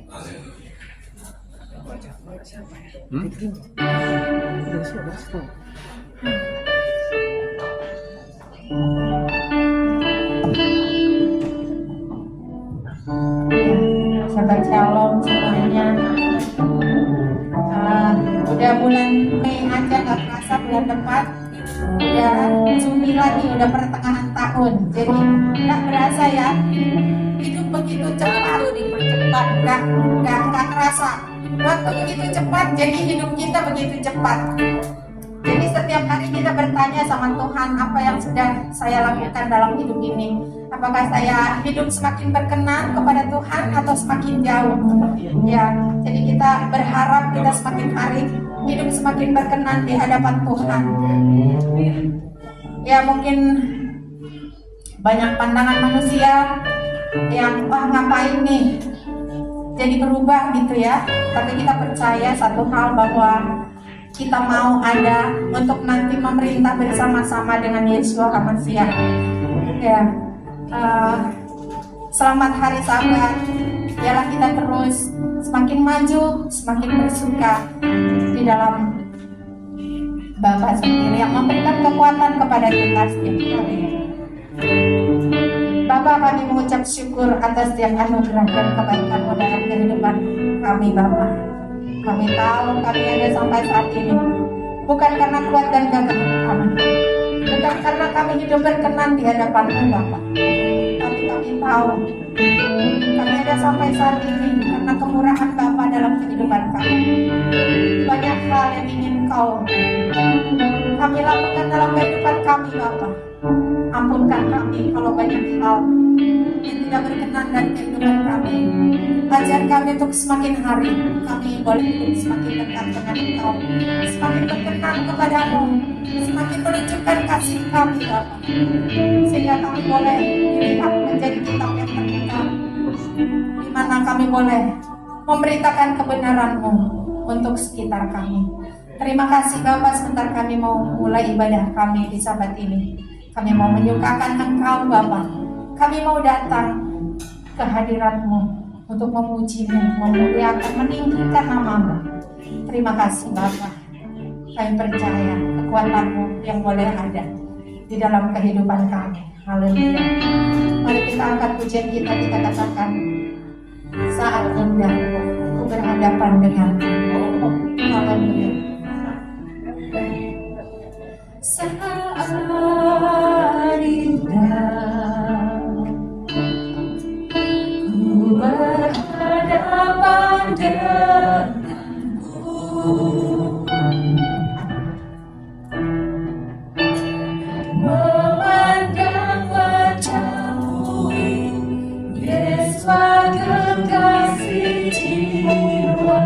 Shabbat Shalom semuanya. Udah bulan Mei aja gak kerasa bulan depan udah Juni lagi, udah pertengahan tahun. Jadi gak berasa ya, hidup begitu cepat, dipercepat, gak kerasa. Waktu begitu cepat, jadi hidup kita begitu cepat. Jadi setiap hari kita bertanya sama Tuhan, apa yang sudah saya lakukan dalam hidup ini? Apakah saya hidup semakin berkenan kepada Tuhan atau semakin jauh? Ya, jadi kita berharap kita semakin hari hidup semakin berkenan di hadapan Tuhan. Ya, mungkin banyak pandangan manusia yang ngapain nih jadi berubah gitu ya. Tapi kita percaya satu hal, bahwa kita mau ada untuk nanti memerintah bersama-sama dengan Yeshua HaMashiach. Ya, selamat hari Sabat. Biarlah kita terus semakin maju, semakin bersuka di dalam Bapa sendiri yang memberikan kekuatan kepada kita setiap hari. Bapa, kami mengucap syukur atas setiap anugerah dan kebaikan-Mu dalam kehidupan kami, Bapa. Kami tahu kami ada sampai saat ini bukan karena kuat dan gagah kami, bukan karena kami hidup berkenan di hadapan-Mu, Bapa. Tapi kami tahu kami ada sampai saat ini karena kemurahan Bapa dalam kehidupan kami. Banyak hal yang ingin kami lakukan dalam kehidupan kami, Bapa. Ampunkan kami kalau banyak hal yang tidak berkenan dari kehidupan kami. Ajar kami untuk semakin hari kami boleh hidup semakin dekat dengan Engkau, semakin berkenan kepadamu, semakin menunjukkan kasih kami, Bapa. Sehingga kami boleh dilihat menjadi kitab yang terbuka, di mana kami boleh memberitakan kebenaran-Mu untuk sekitar kami. Terima kasih Bapak, sebentar kami mau mulai ibadah kami di Sabat ini. Kami mau menyukakan Engkau, Bapak. Kami mau datang ke hadirat-Mu untuk memuji-Mu, memuliakan, meninggikan nama-Mu. Terima kasih Bapak. Kami percaya kekuatan-Mu yang boleh ada di dalam kehidupan kami. Haleluya. Mari kita angkat pujian kita katakan, saat indah ku berhadapan denganmu. Haleluya. Saat indah ku berhadapan denganmu, memandang wajah-Mu, Yesus kekasih jiwa.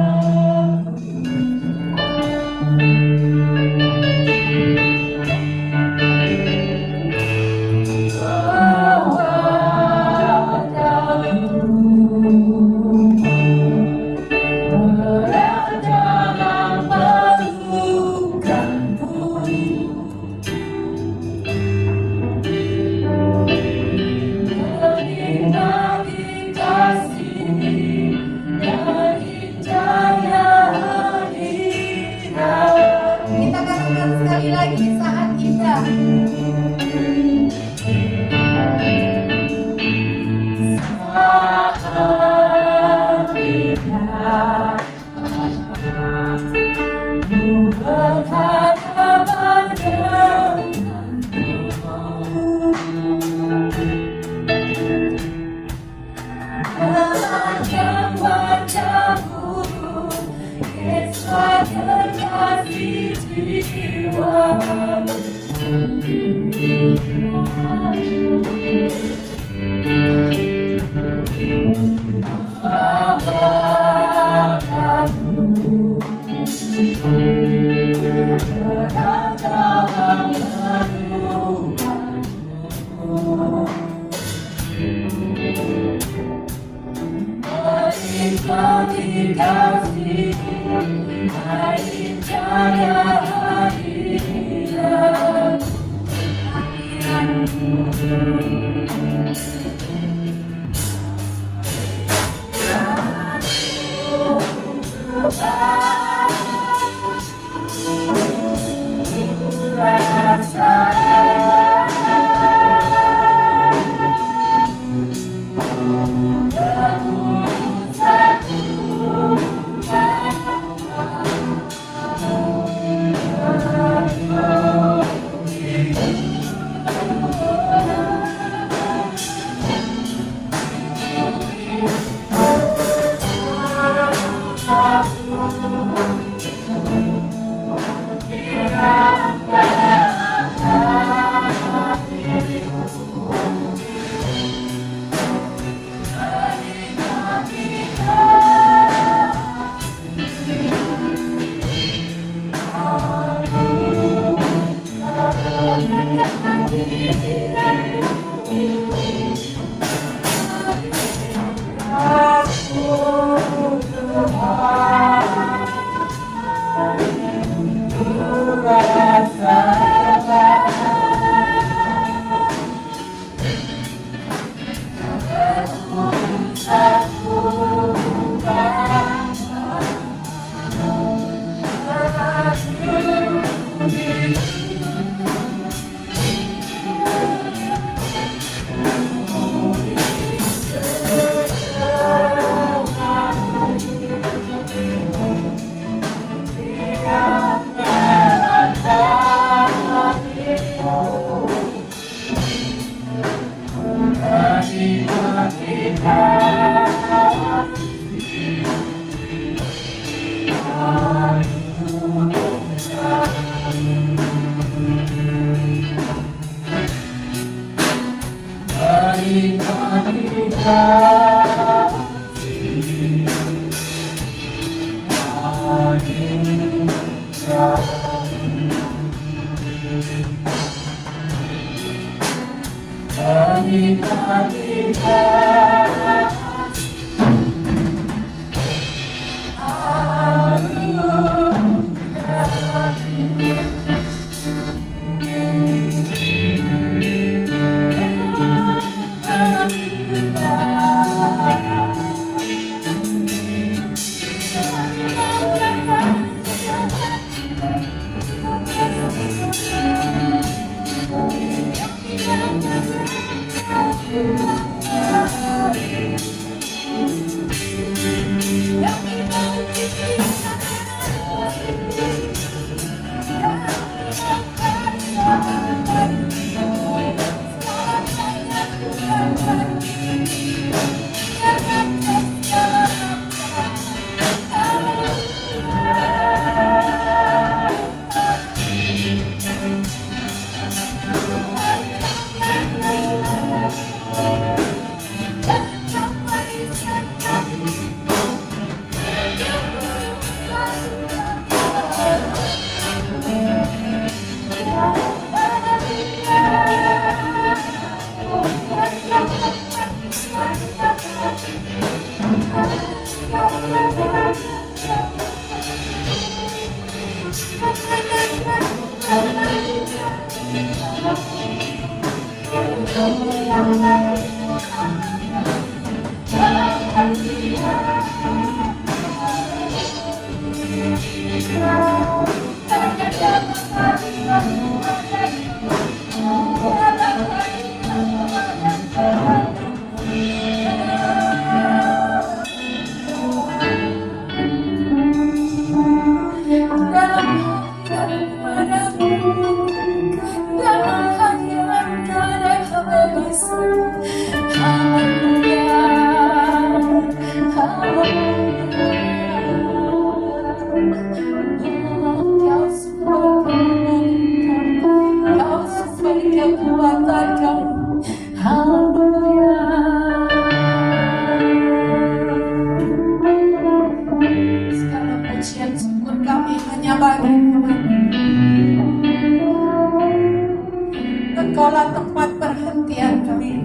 Engkaulah tempat perhentian kami,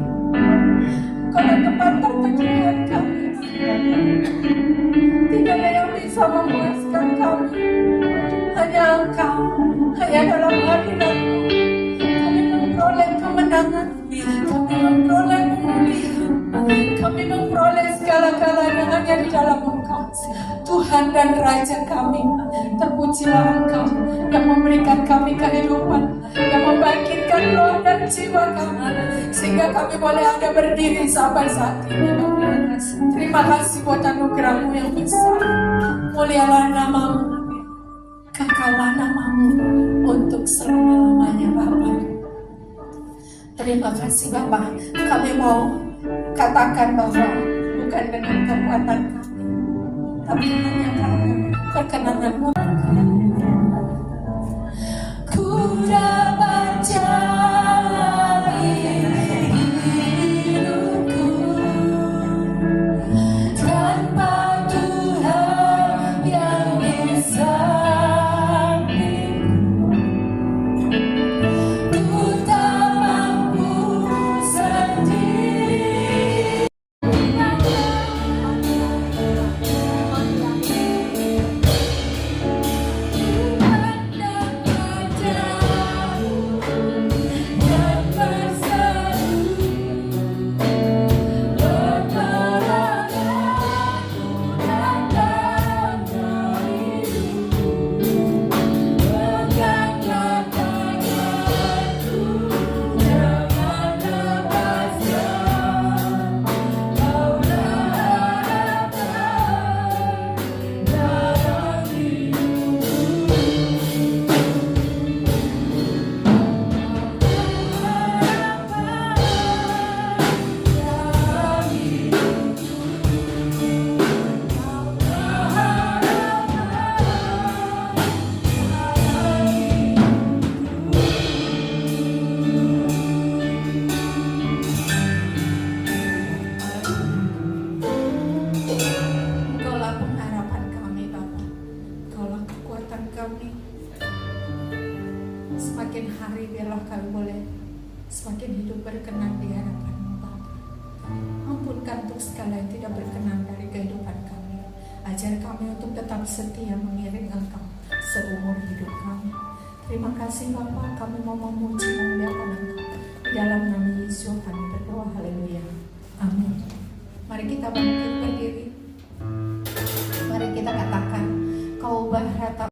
Engkaulah tempat perteduhan kami. Tidak ada yang bisa memuaskan kami, hanya Engkau, hanya dalam hadirat-Mu kami memperoleh kemenangan, kami memperoleh pemulihan, kami memperoleh segala-galanya hanya di dalam Engkau, Tuhan dan Raja kami. Terpujilah Engkau yang memberikan kami kehidupan, yang membangkitkan roh dan jiwa kami, sehingga kami boleh ada berdiri sampai saat ini. Terima kasih buat anugerah-Mu yang besar. Mulialah nama-Mu, kekallah nama-Mu untuk selama-lamanya Bapa. Terima kasih Bapa. Kami mau katakan bahwa bukan dengan kekuatan kami, tapi hanya karena perkenanan-Mu. Ku dapat jalani hidupku tanpa Tuhan yang di sampingku. Ku tak mampu sendiri. berkenan di hadapan-Mu Bapa. Ampunkan untuk segala yang tidak berkenan dari kehidupan kami. Ajar kami untuk tetap setia mengiring Engkau seumur hidup kami. Terima kasih Bapa, kami mau memuji memuliakan Engkau. Di dalam nama Yesus kami berdoa, haleluya. Amin. Mari kita bangkit berdiri. Mari kita katakan, Kau ubah rata.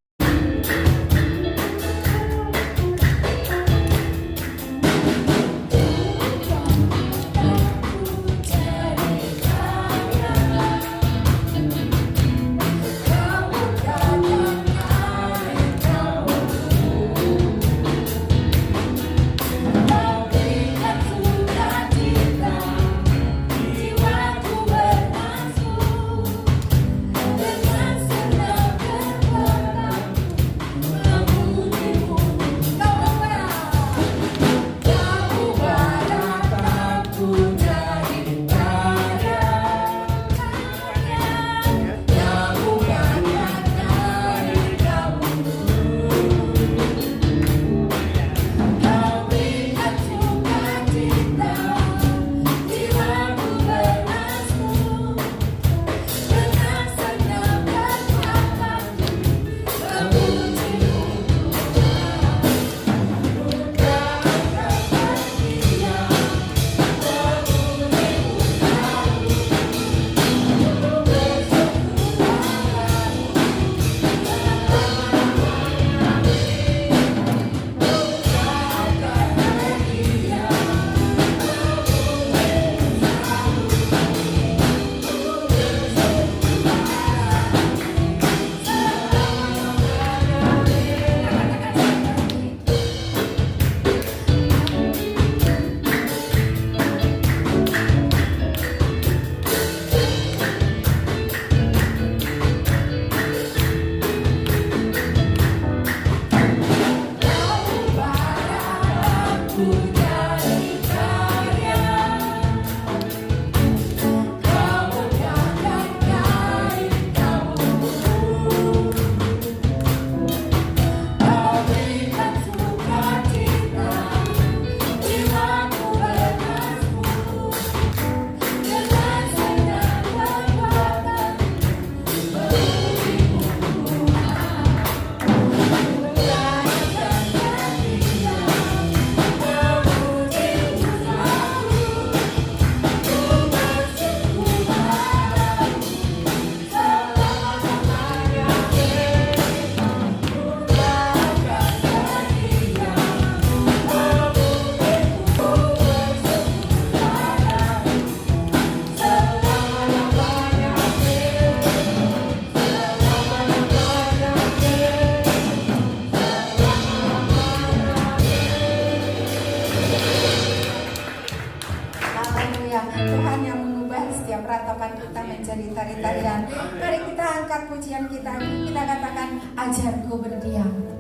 Tuhan yang mengubah setiap ratapan kita menjadi tari-tarian. Mari kita angkat pujian kita katakan, ajarku berdiam.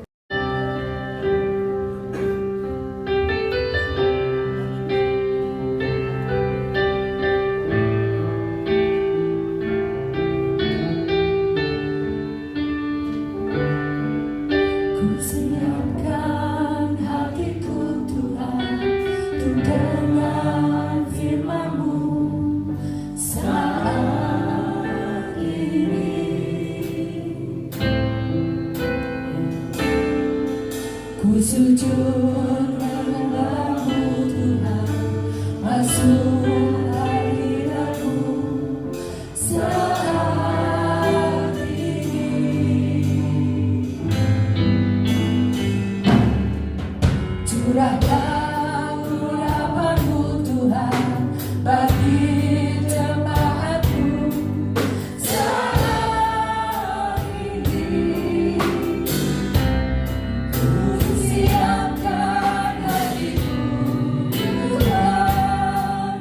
Sujud menyembahmu Tuhan, masuk hadiratmu saat ini. Curahkan urapanmu Tuhan bagi jemaatmu saat ini. Siapkan hatiku Tuhan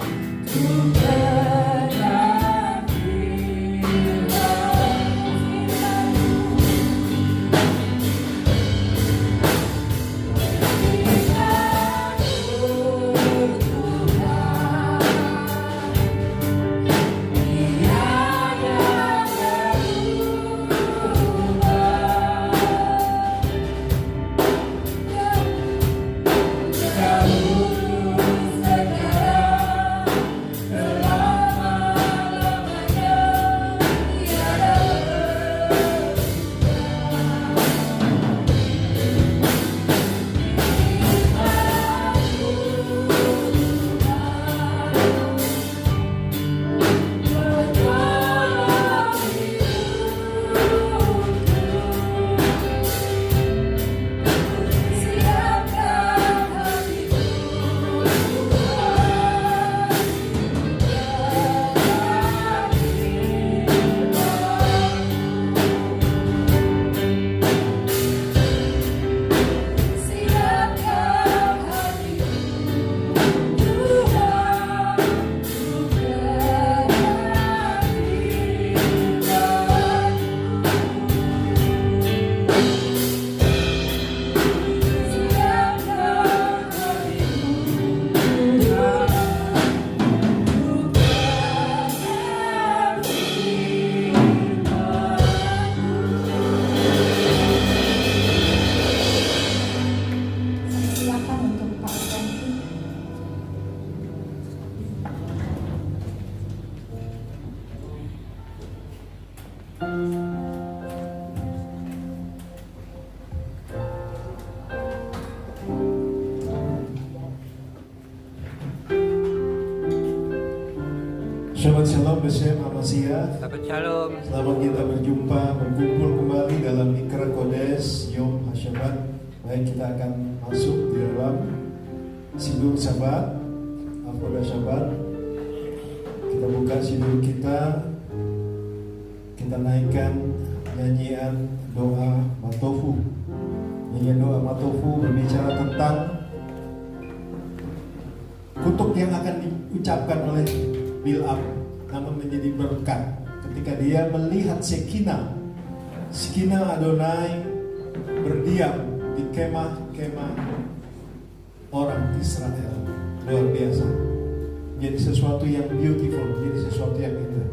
Shabbat Shalom Beshem Amasya. Shabbat Shalom. Selamat kita berjumpa, berkumpul kembali dalam Ikra Kodes Yom HaShabbat. Baik, kita akan masuk di dalam Sidur Shabbat, Avodah Shabbat. Kita buka Sidur kita naikkan nyanyian doa Matofu. Nyanyian doa Matofu berbicara tentang kutuk yang akan diucapkan oleh Bil'am, namun menjadi berkat ketika dia melihat Shekinah Adonai berdiam di kemah-kemah orang Israel. Luar biasa, jadi sesuatu yang beautiful, jadi sesuatu yang indah.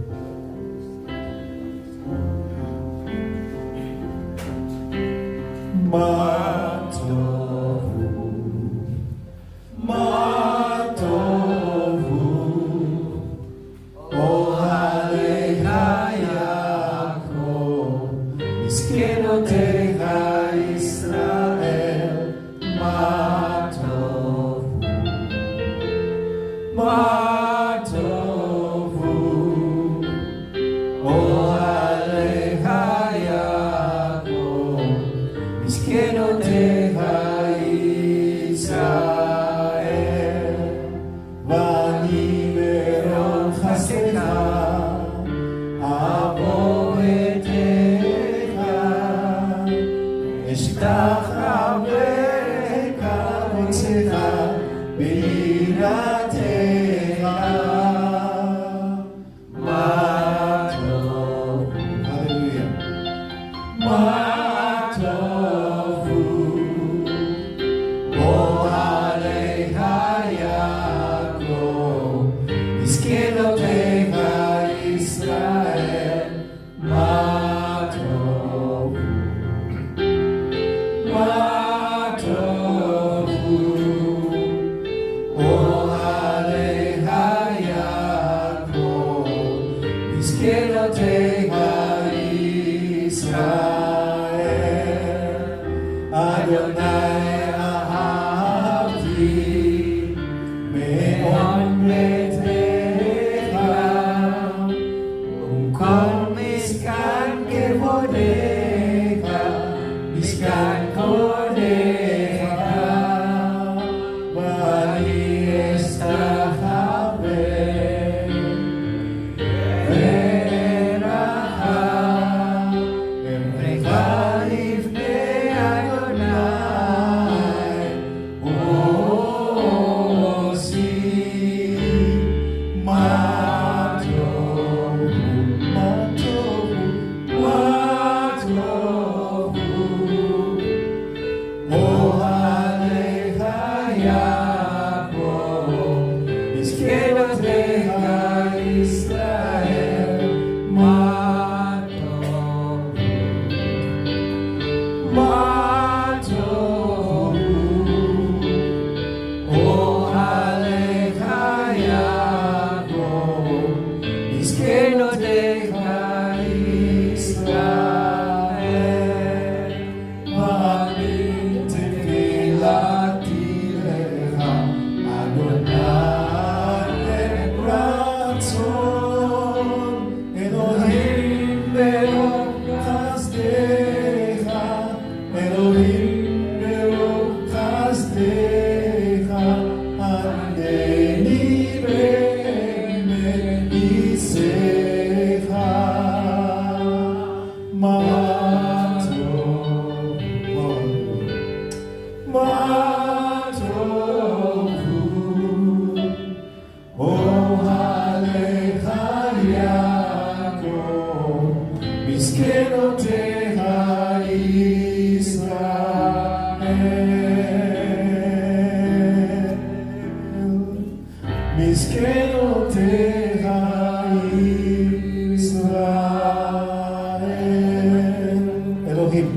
Elohim,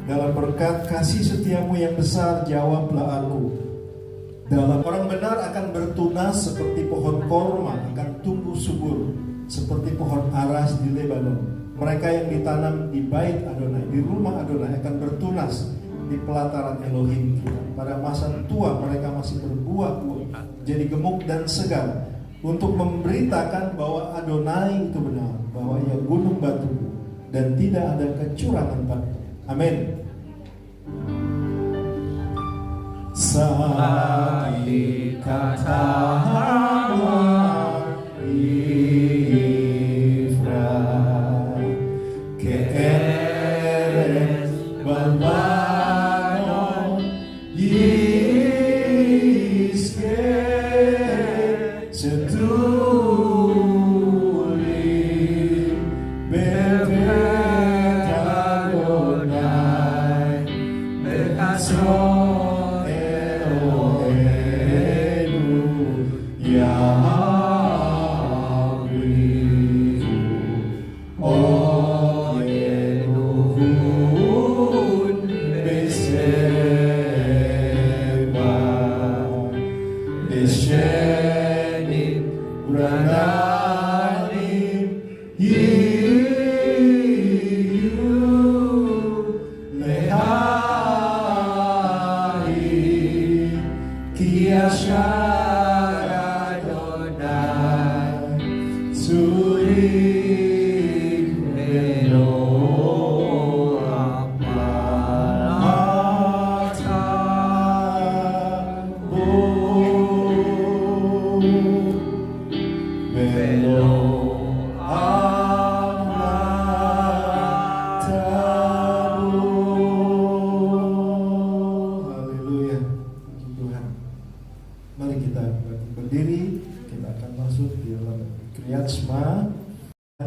dalam berkat kasih setiamu yang besar, jawablah aku. Dalam orang benar akan bertunas seperti pohon korma, akan tumbuh subur seperti pohon aras di Lebanon. Mereka yang ditanam di bait Adonai, di rumah Adonai akan bertunas di pelataran Elohim kita. Pada masa tua mereka masih berbuah, jadi gemuk dan segar, untuk memberitakan bahwa Adonai itu benar, bahwa Ia gunung batu dan tidak ada kecurangan padanya. Amin. Saat kata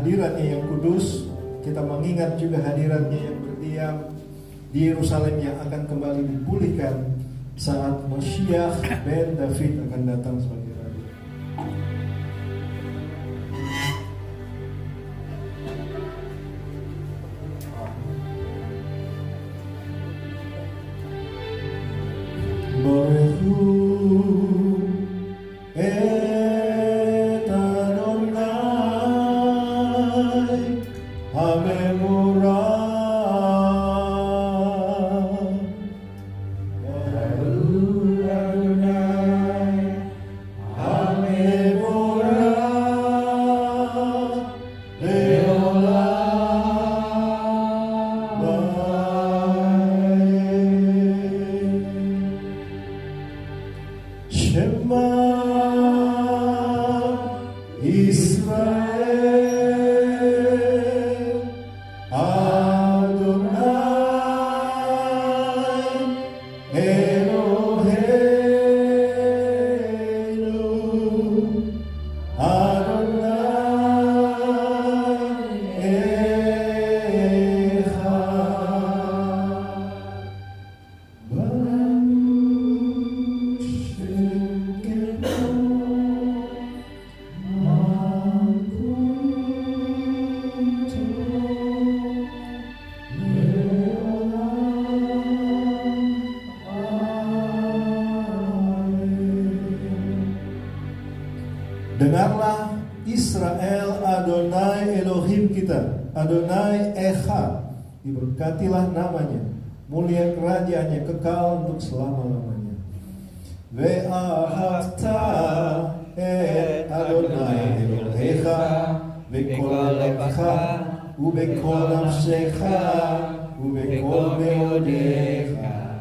hadiratnya yang kudus, kita mengingat juga hadiratnya yang berdiam di Yerusalem yang akan kembali dipulihkan saat Mashiach ben David akan datang sebagai raja. Dengarlah Israel, Adonai Elohim kita, Adonai Echad, diberkatilah namanya, mulia kerajaannya kekal untuk selama-lamanya. Ve'ahavta et Adonai Elohecha vekol levacha ubekol nafshecha ubekol meodecha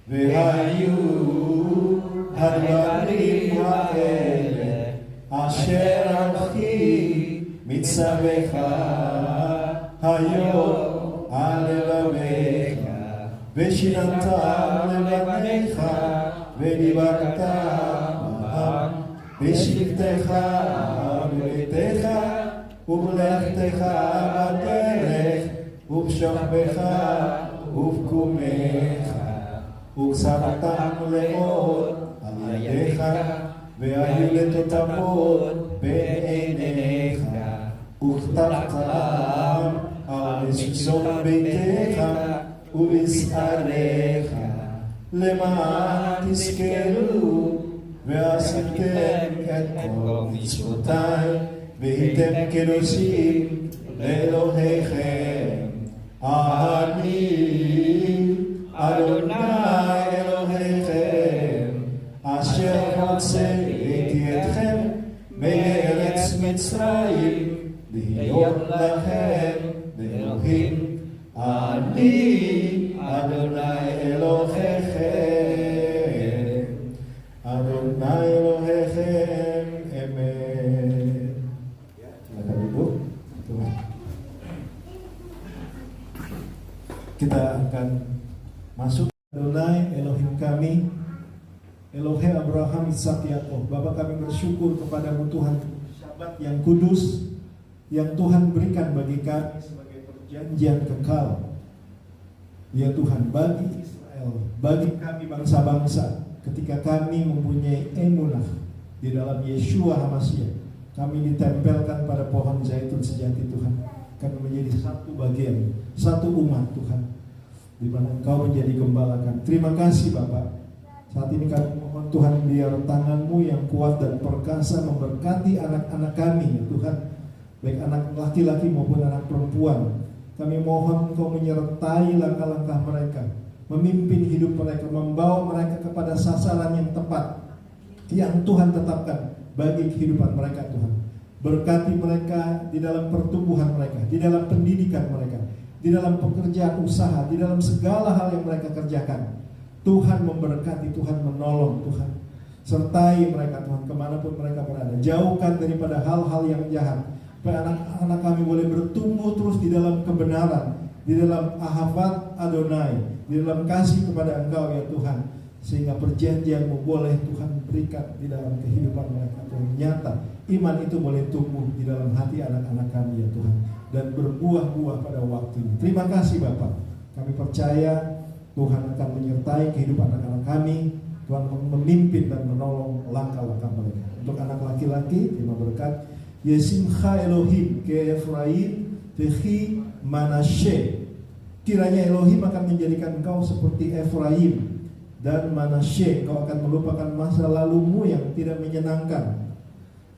ve'hayu hadvarim ha'ele Asher Anochi Mitzavecha Hayom Alevavecha Veshinantam Levanecha Vedivarta Veshivtecha Uletecha Ublechtecha Baderech Ubshachbecha Ubkumecha Ubsartam Leot Alayedecha והיו לתותמות בין עיניך, וכתבתם על מזוזות ביתך ובשעריך, למען תזכרו ועשיתם את כל מצוותיי, והייתם קדושים לאלוהיכם. אני אדוני אלוהיכם, אשר הוצאתי אתכם מארץ מצרים, להיות לכם לאלוהים. אני אדוני אלוהיכם, אדוני אלוהיכם, אמן. Silakan duduk. Kita akan masuk. Adonai Elohim kami, Elohim Abraham, Ishak, Yakub. Bapa, kami bersyukur kepadamu Tuhan, Syabat yang kudus yang Tuhan berikan bagi kami sebagai perjanjian kekal. Ya Tuhan, bagi Israel, bagi kami bangsa-bangsa, ketika kami mempunyai emunah di dalam Yeshua HaMashiach, kami ditempelkan pada pohon zaitun sejati Tuhan. Kami menjadi satu bagian, satu umat Tuhan, di mana Engkau menjadi gembala kami. Terima kasih Bapak. Saat ini kami mohon Tuhan, biar tangan-Mu yang kuat dan perkasa memberkati anak-anak kami ya Tuhan, baik anak laki-laki maupun anak perempuan. Kami mohon Engkau menyertai langkah-langkah mereka, memimpin hidup mereka, membawa mereka kepada sasaran yang tepat yang Tuhan tetapkan bagi kehidupan mereka Tuhan. Berkati mereka di dalam pertumbuhan mereka, di dalam pendidikan mereka, di dalam pekerjaan usaha, di dalam segala hal yang mereka kerjakan. Tuhan memberkati, Tuhan menolong Tuhan. Sertai mereka Tuhan kemanapun mereka berada. Jauhkan daripada hal-hal yang jahat, supaya anak-anak kami boleh bertumbuh terus di dalam kebenaran, di dalam ahavat Adonai, di dalam kasih kepada Engkau ya Tuhan, sehingga perjanjian-Mu boleh Tuhan berikan di dalam kehidupan mereka Tuhan. Nyata iman itu boleh tumbuh di dalam hati anak-anak kami ya Tuhan, dan berbuah-buah pada waktu ini. Terima kasih Bapak. Kami percaya Tuhan akan menyertai kehidupan anak-anak kami. Tuhan memimpin dan menolong langkah-langkah mereka. Untuk anak laki-laki, terima berkat. Yesimcha Elohim ke Efraim tehi Manashe. Kiranya Elohim akan menjadikan engkau seperti Efraim dan Manashe. Engkau akan melupakan masa lalumu yang tidak menyenangkan,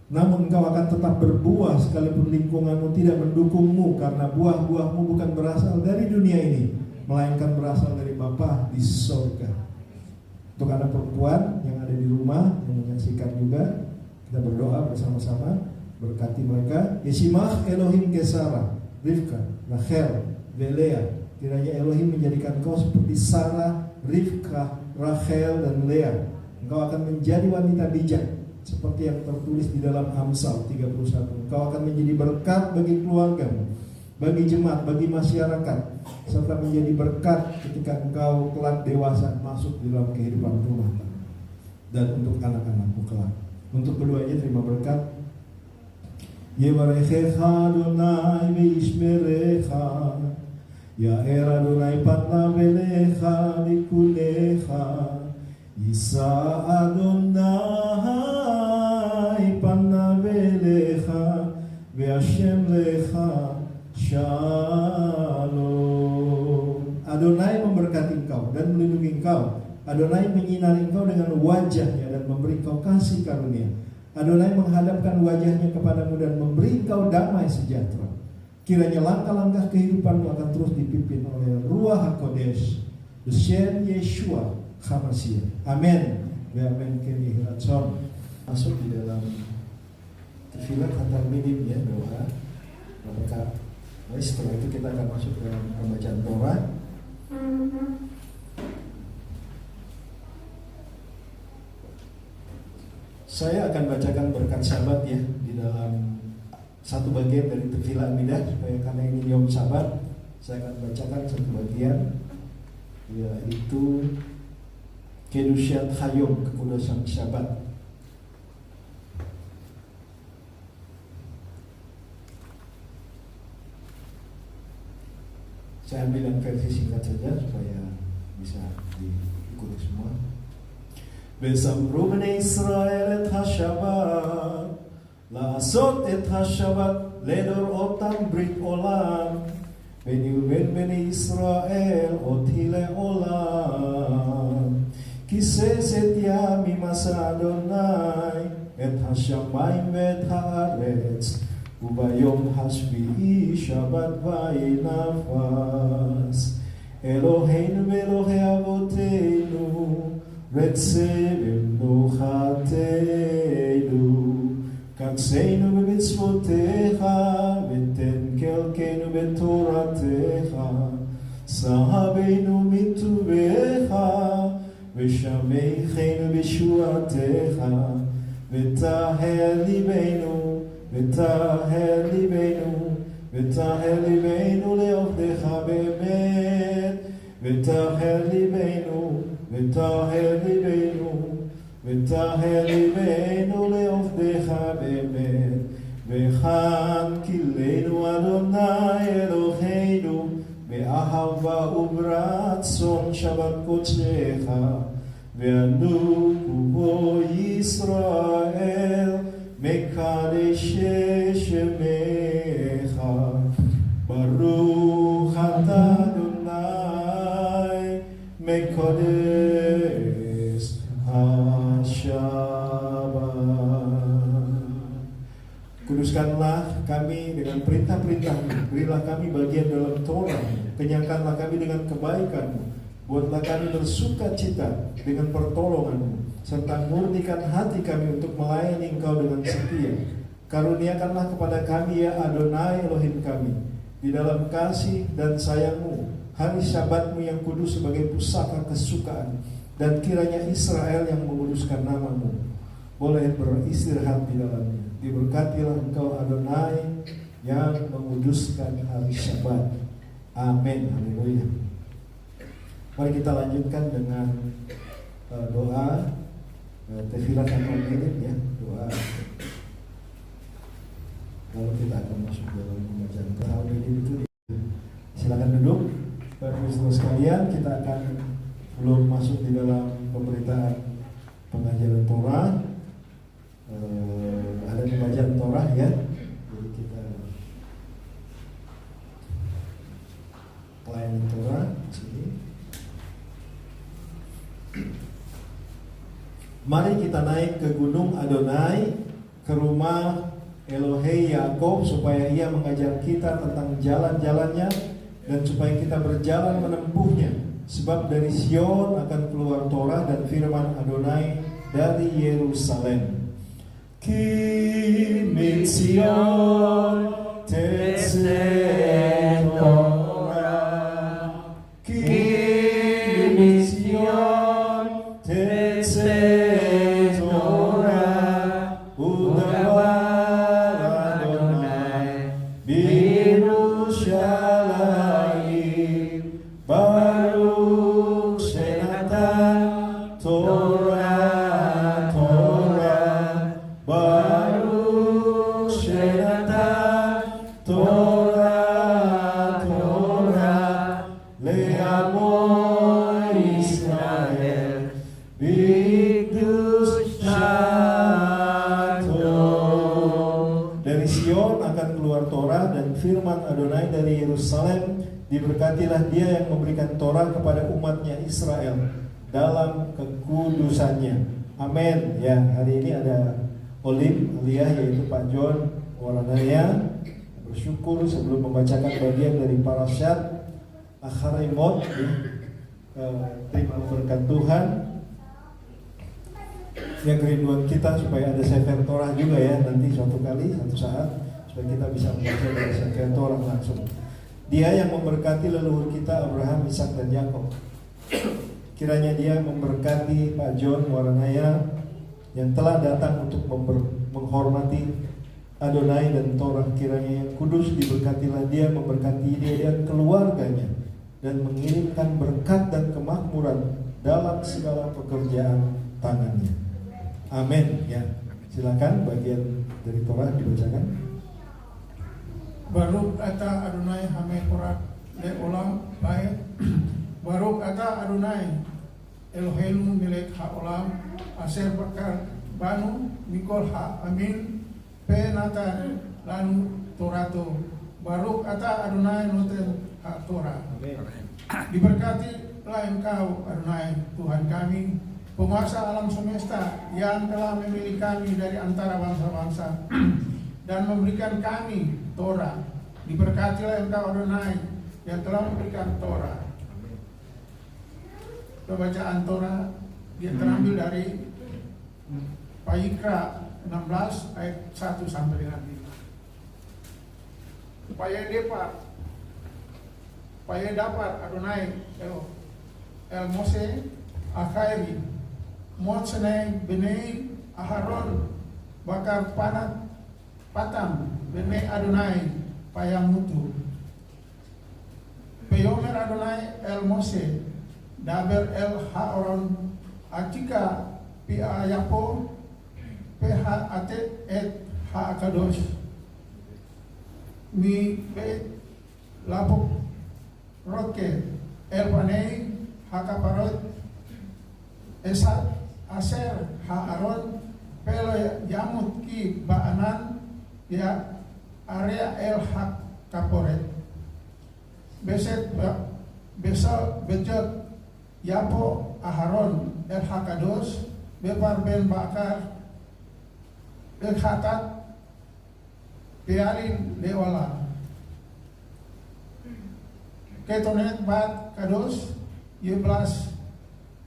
namun engkau akan tetap berbuah sekalipun lingkunganmu tidak mendukungmu, karena buah-buahmu bukan berasal dari dunia ini, melainkan berasal dari Bapa di surga. Untuk anak perempuan yang ada di rumah yang menyaksikan juga, kita berdoa bersama-sama. Berkati mereka. Yesimach Elohim ke Sarah, Rivka, Rachel, Lea. Kiranya Elohim menjadikan kau seperti Sarah, Rivka, Rachel, dan Lea. Engkau akan menjadi wanita bijak, seperti yang tertulis di dalam Amsal 31. Engkau akan menjadi berkat bagi keluargamu, bagi jemaat, bagi masyarakat, serta menjadi berkat ketika engkau kelak dewasa masuk di dalam kehidupan rumah tangga, dan untuk anak-anakmu kelak. Untuk keduanya terima berkat. Yevarechecha Adonai veishmerecha, Ya'er Adonai panav elecha vikunecha, Yisa Adonai panav elecha ve'ashem lecha shalom. Adonai memberkati engkau dan melindungi engkau. Adonai menyinari engkau dengan wajahnya dan memberi engkau kasih karunia. Adonai menghadapkan wajahnya kepadamu dan memberi engkau damai sejahtera. Kiranya langkah-langkah kehidupanmu akan terus dipimpin oleh Ruach HaKodesh, B'Shem Yeshua HaMashiach. Amin. Amin. Kini Ratzon. Masuk di dalam tefillah kata minim ya, doa. Maka setelah itu kita akan masuk ke dalam pembacaan Torah. Saya akan bacakan berkat Sabat ya di dalam satu bagian dari tefillah Amidah, supaya karena ini Yom Sabat, saya akan bacakan satu bagian, yaitu Kedushat Hayom, kekudusan Sabat. Saya ambil yang versi singkat saja supaya bisa diikuti semua. וזמרו בני ישראל את השבת, לעשות את השבת לדורותם ברית עולם, ונלמד בני ישראל אותי לעולם. כי ששת ימים עשה אדוני את השמיים ואת הארץ, וביום השביעי שבת וינפש. אלוהינו ואלוהי אבותינו, רצה במנוחתנו. קדשנו במצוותיך, ותן חלקנו בתורתך. שרבנו מטובך, ושמחנו בשורתך. וטהר ליבנו, וטהר ליבנו, וטהר ליבנו לעובדך באמת. וטהר ליבנו, וטהר ליבנו, וטהר ליבנו לעובדך באמת. וכאן קילנו אדוני אלוהינו, באהבה וברצון שבת קודשך. ואנוכו בו ישראל, מקדשי שמך. ברוך אתה אדוני, מקדש השבת. Kuduskanlah kami dengan perintah-perintah-Mu, berilah kami bagian dalam Torah, kenyangkanlah kami dengan kebaikan-Mu, buatlah kami bersuka cita dengan pertolongan-Mu, serta murnikan hati kami untuk melayani Engkau dengan setia. Karuniakanlah kepada kami ya Adonai Elohim kami, di dalam kasih dan sayang-Mu, hari Syabat-Mu yang kudus sebagai pusaka kesukaan, dan kiranya Israel yang menguduskan nama-Mu boleh beristirahat di dalamnya. Diberkatilah Engkau Adonai yang menguduskan hari Syabat. Amin. Haleluya. Mari kita lanjutkan dengan doa Tefilat Amal Mirip ya, doa. Lalu kita akan masuk dalam pembacaan Amal Mirip itu. Silakan duduk. Bapak Ibu sekalian, kita akan belum masuk di dalam pemberitaan pengajaran Torah. Ada pembacaan Torah ya. Jadi kita pelayanan Torah di sini. Mari kita naik ke gunung Adonai, ke rumah Elohei Yakob, supaya ia mengajar kita tentang jalan-jalannya dan supaya kita berjalan menempuhnya. Sebab dari Sion akan keluar Torah dan firman Adonai dari Yerusalem. Ki mitzion tetzeh Torah, ki mitzion tetzeh Torah, udabar Adonai b'Yerushalayim, Baruch shenatan Torah. Baruch shenatan Torah le'amo Israel b'kedushato. Dari Sion akan keluar Torah dan firman Adonai dari Yerusalem. Diberkatilah Dia yang memberikan Torah kepada umatnya Israel dalam kekudusannya. Amin. Ya, hari ini ada Olim Aliyah, yaitu Pak John Waranaya. Bersyukur sebelum membacakan bagian dari Parashat Acharimot, terima berkat Tuhan. Ya, kerinduan kita supaya ada Sefer Torah juga ya, nanti suatu saat supaya kita bisa membaca dari Sefer Torah langsung. Dia yang memberkati leluhur kita Abraham, Ishak dan Yakub. Kiranya Dia memberkati Pak John Waranaya yang telah datang untuk menghormati Adonai dan Torah. Kiranya yang kudus diberkatilah Dia, memberkati dia dan keluarganya, dan mengirimkan berkat dan kemakmuran dalam segala pekerjaan tangannya. Amin. Ya, silakan bagian dari Torah dibacakan. Baruch ata Adonai Hameh Korak le'olam baik. Baruch ata Adonai Eloheinu melek ha'olam asher bakar banu mikol ha'amin penata lanu torato. Baruch ata Adonai noten ha'torah. Diberkatilah Engkau Adonai Tuhan kami, penguasa alam semesta, yang telah memilih kami dari antara bangsa-bangsa dan memberikan kami Torah. Diberkatilah Engkau Adonai yang telah memberikan Torah. Pembacaan Torah dia terambil dari Paikra 16 ayat 1 sampai dengan 5. Supaya dapat Adonai el Mose akhairi Motsenai benei Aharon bakar panat patam benei Adonai payamutu. Peyomer Adonai el Mose daber el Haoron atika pi ayapo peha ate et ha kadosh mi be lapok roke el panei hakaparot esat aser ha aron pelo yamut ki baanan ya area el hak kaporet beset besal bejot yapo aharon el hakados bepar ben bakar el hatat piarin leola ketonet bat kados yeblas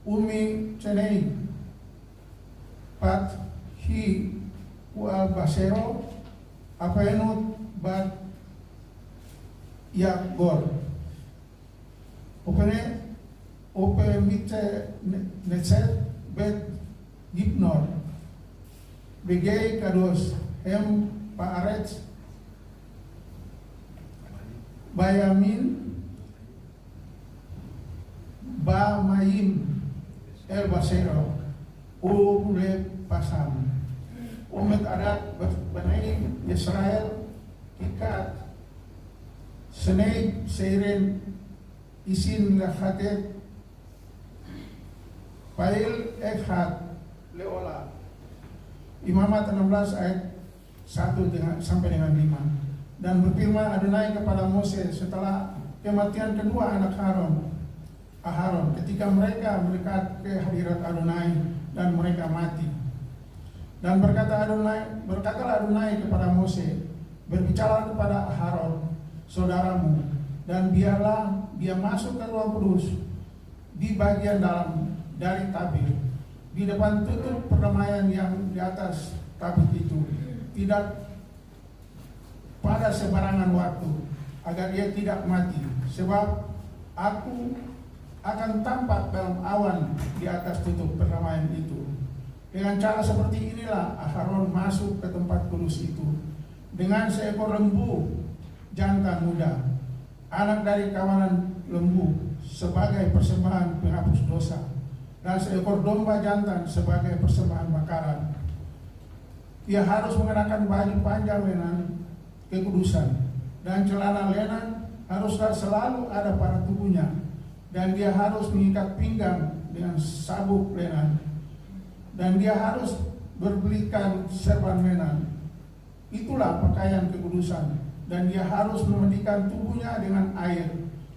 umi cenei pat hi wal basero apenut bat yakgor opene ope mitse netset bet gipnor begei kados hem paaret bayamin ba mayim el basero ule pasam umat adat benai Israel ikat senei seiren isin lahatet pail ekhat leola Imamat 16 ayat 1 sampai dengan 5. Dan berfirman Adonai kepada Mose setelah kematian kedua anak Aharon ketika mereka mendekat ke hadirat Adonai dan mereka mati. Dan berkatalah Adonai kepada Mose, berbicara kepada Aharon saudaramu, dan biarlah dia masuk ke ruang kudus di bagian dalam dari tabir, di depan tutup perdamaian yang di atas tabir itu, tidak pada sembarangan waktu, agar dia tidak mati, sebab aku akan tampak dalam awan di atas tutup perdamaian itu. Dengan cara seperti inilah Aharon masuk ke tempat kudus itu dengan seekor lembu jantan muda, anak dari kawanan lembu sebagai persembahan penghapus dosa, dan seekor domba jantan sebagai persembahan bakaran. Ia harus mengenakan baju panjang lenan kekudusan, dan celana lenan haruslah selalu ada pada tubuhnya, dan dia harus mengikat pinggang dengan sabuk lenan, dan dia harus berbelikan serban lenan. Itulah pakaian kekudusan, dan dia harus memandikan tubuhnya dengan air,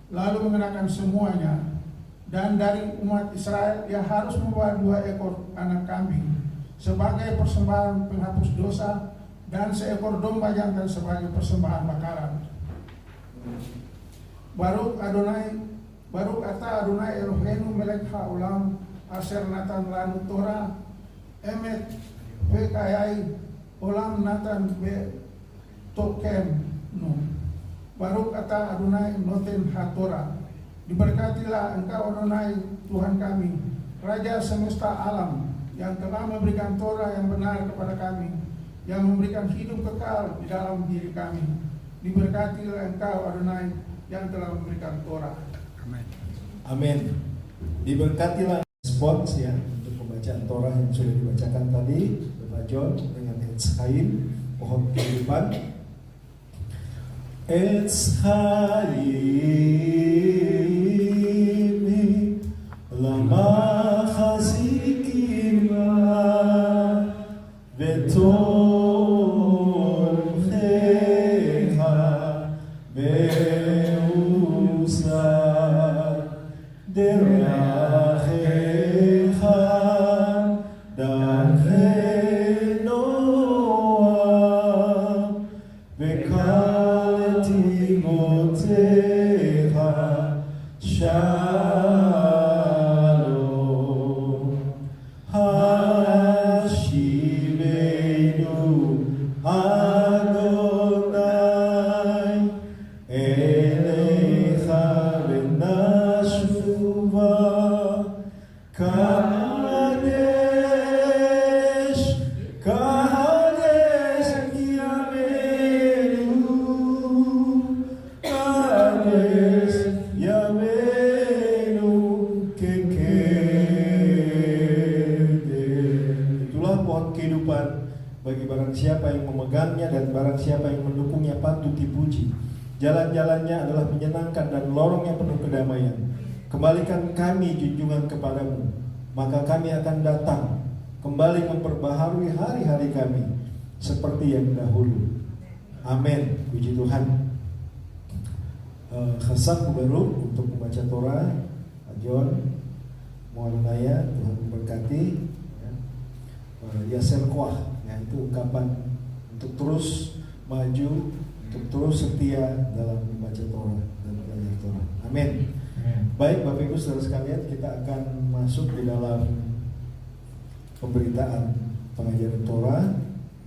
lalu mengenakan semuanya. Dan dari umat Israel dia harus membawa 2 ekor anak kambing sebagai persembahan penghapus dosa, dan seekor domba jantan sebagai persembahan bakaran. Baruk ata Adonai Eloheinu melek haolam aser natan lanu Torah emet vekayai olam natan be token no. Baruk ata Adonai noten ha-Torah. Diberkatilah Engkau Adonai Tuhan kami, Raja semesta alam, yang telah memberikan Torah yang benar kepada kami, yang memberikan hidup kekal di dalam diri kami. Diberkatilah Engkau Adonai yang telah memberikan Torah. Amin. Diberkatilah respons ya untuk pembacaan Torah yang sudah dibacakan tadi, Bapak John dengan Etz Chaim, pohon kehidupan. Etz Chaim lama chazikima vetomchecha beusar derachecha dan renoam memegangnya, dan barang siapa yang mendukungnya patut dipuji. Jalan-jalannya adalah menyenangkan dan lorongnya penuh kedamaian. Kembalikan kami junjungan kepadamu, maka kami akan datang kembali memperbaharui hari-hari kami seperti yang dahulu. Amin. Puji Tuhan. Khasam baru untuk membaca Torah, Pak John, mohon naya, Tuhan memberkati. Yaser kuah, ya, itu ungkapan untuk terus maju, untuk terus setia dalam membaca Torah dan belajar Torah. Amin. Baik Bapak Ibu Saudara sekalian, kita akan masuk di dalam pemberitaan pengajaran Torah,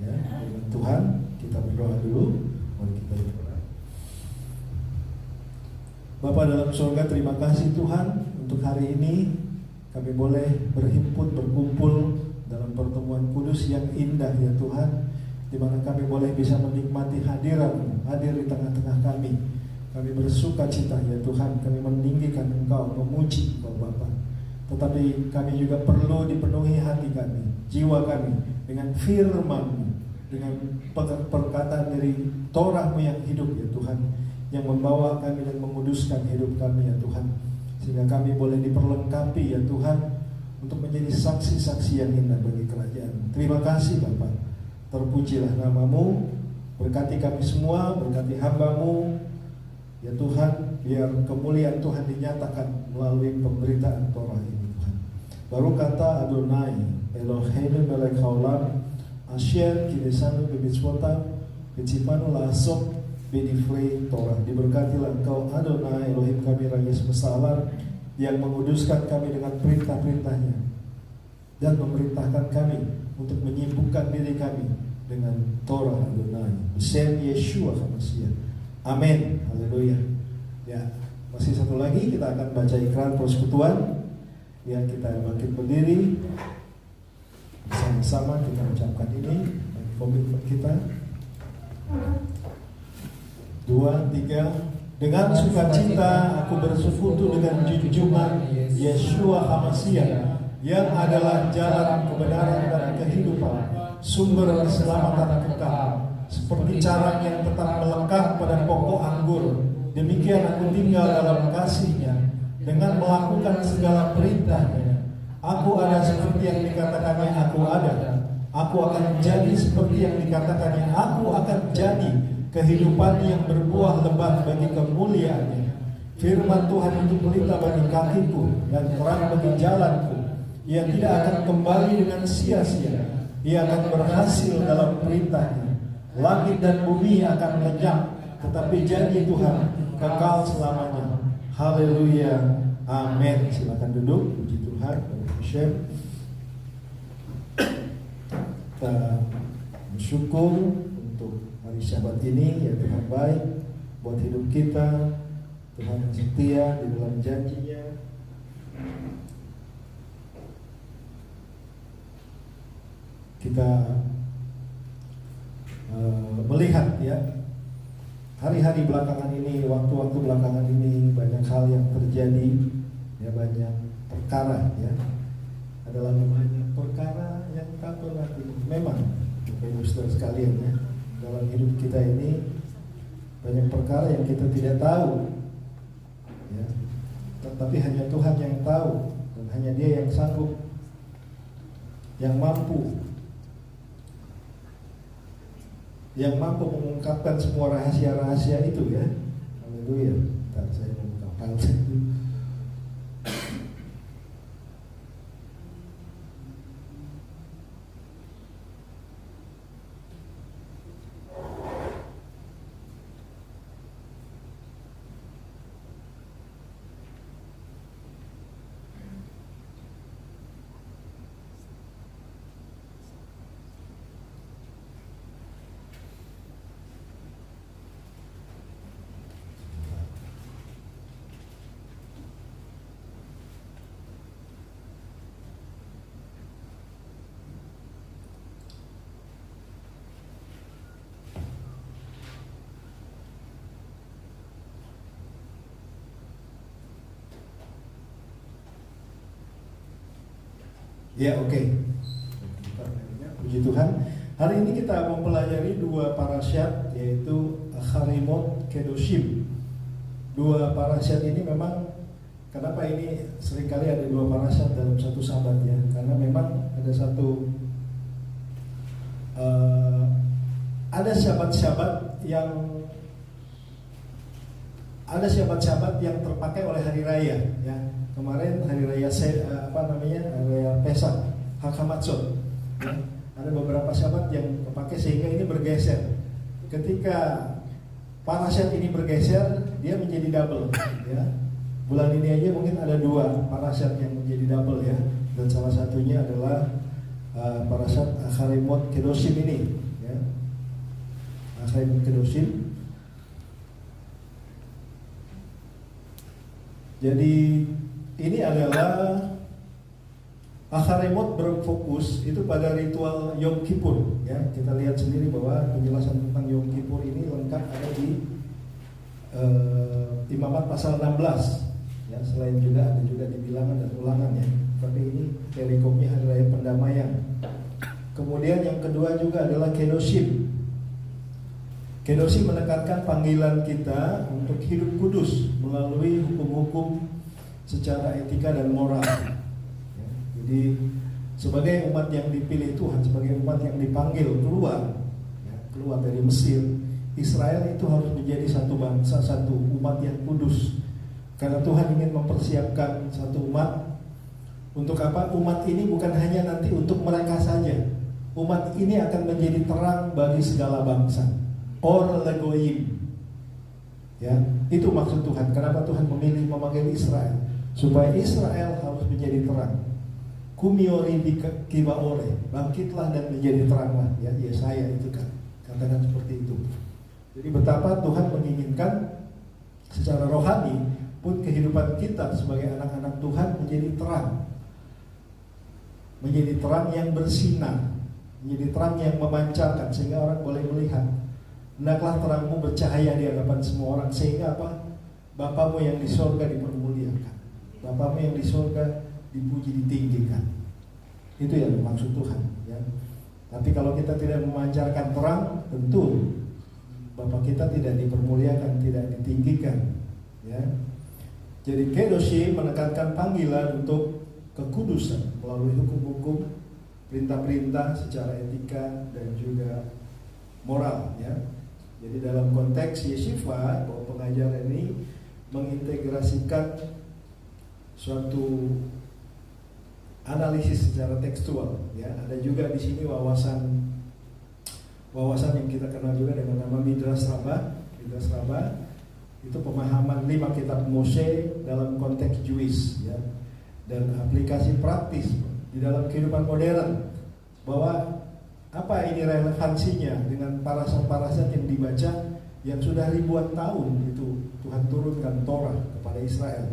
ya, dengan Tuhan. Kita berdoa dulu, mari kita berdoa. Bapa dalam surga, terima kasih Tuhan untuk hari ini kami boleh berhimpun, berkumpul dalam pertemuan kudus yang indah ya Tuhan, di mana kami boleh bisa menikmati hadirat-Mu, hadir di tengah-tengah kami. Kami bersuka cita ya Tuhan, kami meninggikan Engkau, memuji Engkau Bapa. Tetapi kami juga perlu dipenuhi hati kami, jiwa kami dengan firman-Mu, dengan perkataan dari Torah-Mu yang hidup ya Tuhan, yang membawa kami dan menguduskan hidup kami ya Tuhan, sehingga kami boleh diperlengkapi ya Tuhan untuk menjadi saksi-saksi yang indah bagi kerajaan. Terima kasih Bapa, terpujilah nama-Mu, berkati kami semua, berkati hamba-Mu ya Tuhan, biar kemuliaan Tuhan dinyatakan melalui pemberitaan Torah ini Tuhan. Baru kata Adonai Eloheinu melech haolam asher kinesanu b'mitzvotav v'tzipanu la'asok b'divrei Torah. Diberkatilah Engkau Adonai Elohim kami Raja semesta alam, yang menguduskan kami dengan perintah-perintahnya dan memerintahkan kami untuk menyibukkan diri kami dengan Torah Adonai. B'shem Yeshua HaMashiach. Amin. Haleluya. Ya, masih satu lagi kita akan baca ikrar persekutuan. Ya, kita bangkit berdiri bersama-sama, kita ucapkan ini komitmen kita. 2, 3. Dengan sukacita aku bersekutu dengan junjungan Yeshua HaMashiach, yang adalah jalan kebenaran dan kehidupan, sumber keselamatan kekal. Seperti carang yang tetap melekat pada pokok anggur, demikian aku tinggal dalam kasih-Nya dengan melakukan segala perintah-Nya. Aku ada seperti yang dikatakannya aku ada. Aku akan jadi seperti yang dikatakannya aku akan jadi. Kehidupan yang berbuah lebat bagi kemuliaan-Nya. Firman Tuhan itu pelita bagi kakiku dan terang bagi jalanku. Ia tidak akan kembali dengan sia-sia. Ia akan berhasil dalam perintah-Nya. Langit dan bumi akan lenyap, tetapi janji Tuhan kekal selamanya. Haleluya. Amin. Silakan duduk. Puji Tuhan. Kita bersyukur untuk hari Syabat ini ya Tuhan baik buat hidup kita. Tuhan yang setia di dalam janji-Nya. Kita melihat ya hari-hari belakangan ini, waktu-waktu belakangan ini banyak hal yang terjadi ya, banyak perkara ya, adalah banyak perkara yang tak pernah memang Bapak Saudara sekalian ya, dalam hidup kita ini banyak perkara yang kita tidak tahu ya, tetapi hanya Tuhan yang tahu, dan hanya Dia yang sanggup, yang mampu mengungkapkan semua rahasia-rahasia itu ya. Haleluya. Bentar, saya mengungkapkan itu. Ya oke. Puji Tuhan. Hari ini kita mempelajari dua parasyat, yaitu Acharimot, Kedoshim. Dua parasyat ini memang, kenapa ini seringkali ada dua parasyat dalam satu sabat ya? Karena memang ada ada syabat-syabat yang terpakai oleh hari raya ya. Kemarin hari raya hari raya Pesach, Hakamatzot ya. Ada beberapa syabat yang terpakai sehingga ini bergeser. Ketika parasyat ini bergeser, dia menjadi double ya. Bulan ini aja mungkin ada dua parasyat yang menjadi double ya. Dan salah satunya adalah parasyat Acharimot Kedoshim ini ya. Acharimot Kedoshim. Jadi ini adalah Acharimot berfokus itu pada ritual Yom Kippur ya. Kita lihat sendiri bahwa penjelasan tentang Yom Kippur ini lengkap ada di Imamat pasal 16 ya. Selain juga ada juga di Bilangan dan Ulangan ya. Tapi ini perikopnya hari raya pendamaian. Kemudian yang kedua juga adalah Kedoshim. Kedoshim menekankan panggilan kita untuk hidup kudus melalui hukum-hukum secara etika dan moral. Ya, jadi sebagai umat yang dipilih Tuhan, sebagai umat yang dipanggil keluar, ya, keluar dari Mesir, Israel itu harus menjadi satu bangsa, satu umat yang kudus. Karena Tuhan ingin mempersiapkan satu umat untuk apa? Umat ini bukan hanya nanti untuk mereka saja. Umat ini akan menjadi terang bagi segala bangsa. Or legoim. Ya, itu maksud Tuhan. Kenapa Tuhan memanggil Israel? Supaya Israel harus menjadi terang. Kumiori kibaore, bangkitlah dan menjadi teranglah. Ya, Yesaya itu kan katakan seperti itu. Jadi betapa Tuhan menginginkan secara rohani pun kehidupan kita sebagai anak-anak Tuhan menjadi terang. Menjadi terang yang bersinar, menjadi terang yang memancarkan sehingga orang boleh melihat. Hendaklah terangmu bercahaya di hadapan semua orang sehingga apa? Bapamu yang di surga dipermuliakan. Bapamu yang di surga dipuji, ditinggikan. Itu yang maksud Tuhan ya. Tapi kalau kita tidak memancarkan terang, tentu Bapa kita tidak dipermuliakan, tidak ditinggikan ya. Jadi Kedoshim menekankan panggilan untuk kekudusan melalui hukum-hukum, perintah-perintah secara etika dan juga moral ya. Jadi dalam konteks Yeshiva, bahwa pengajaran ini mengintegrasikan suatu analisis secara tekstual ya. Ada juga di sini wawasan yang kita kenal juga dengan nama Midrash Rabbah. Midrash Rabbah itu pemahaman 5 kitab Moshe dalam konteks Jewish ya. Dan aplikasi praktis di dalam kehidupan modern, bahwa apa ini relevansinya dengan parasyat-parasyat yang dibaca yang sudah ribuan tahun itu Tuhan turunkan Torah kepada Israel,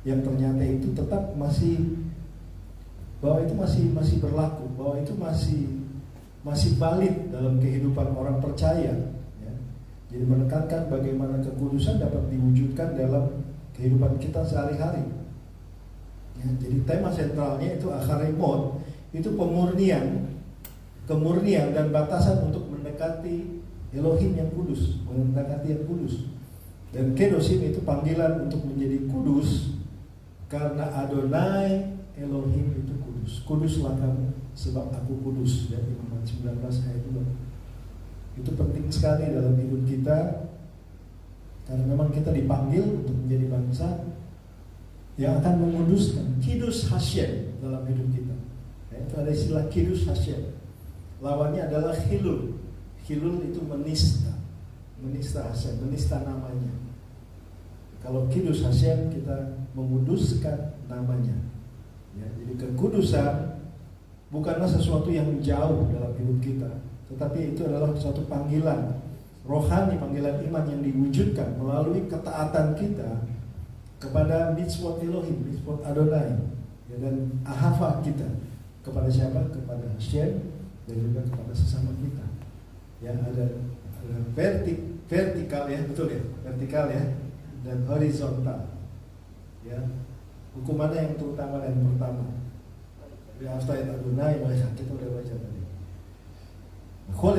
yang ternyata itu tetap masih berlaku, bahwa itu masih valid dalam kehidupan orang percaya ya. Jadi menekankan bagaimana kekudusan dapat diwujudkan dalam kehidupan kita sehari-hari ya. Jadi tema sentralnya itu Acharimot, itu kemurnian dan batasan untuk mendekati Elohim yang kudus, mendekati yang kudus. Dan Kedoshim itu panggilan untuk menjadi kudus karena Adonai Elohim itu kudus. Kuduslah kamu sebab aku kudus. Ya, Imamat 19 ayat 2. Itu penting sekali dalam hidup kita, karena memang kita dipanggil untuk menjadi bangsa yang akan menguduskan Kiddush Hashem dalam hidup kita ya. Itu ada istilah Kiddush Hashem. Lawannya adalah Hilul. Hilul itu menista Hashem, menista namanya. Kalau Kiddush Hashem, kita menguduskan namanya ya. Jadi kekudusan bukanlah sesuatu yang jauh dalam hidup kita, tetapi itu adalah suatu panggilan rohani, panggilan iman yang diwujudkan melalui ketaatan kita kepada mitzvot Elohim, mitzvot Adonai ya, dan ahava kita kepada siapa? Kepada Hashem dan juga kepada sesama kita ya. Ada vertikal ya, betul ya, vertikal ya, dan horizontal ya. Hukum mana yang terutama dan pertama? Ya, Astayat Adonai, kita udah baca tadi. Bכל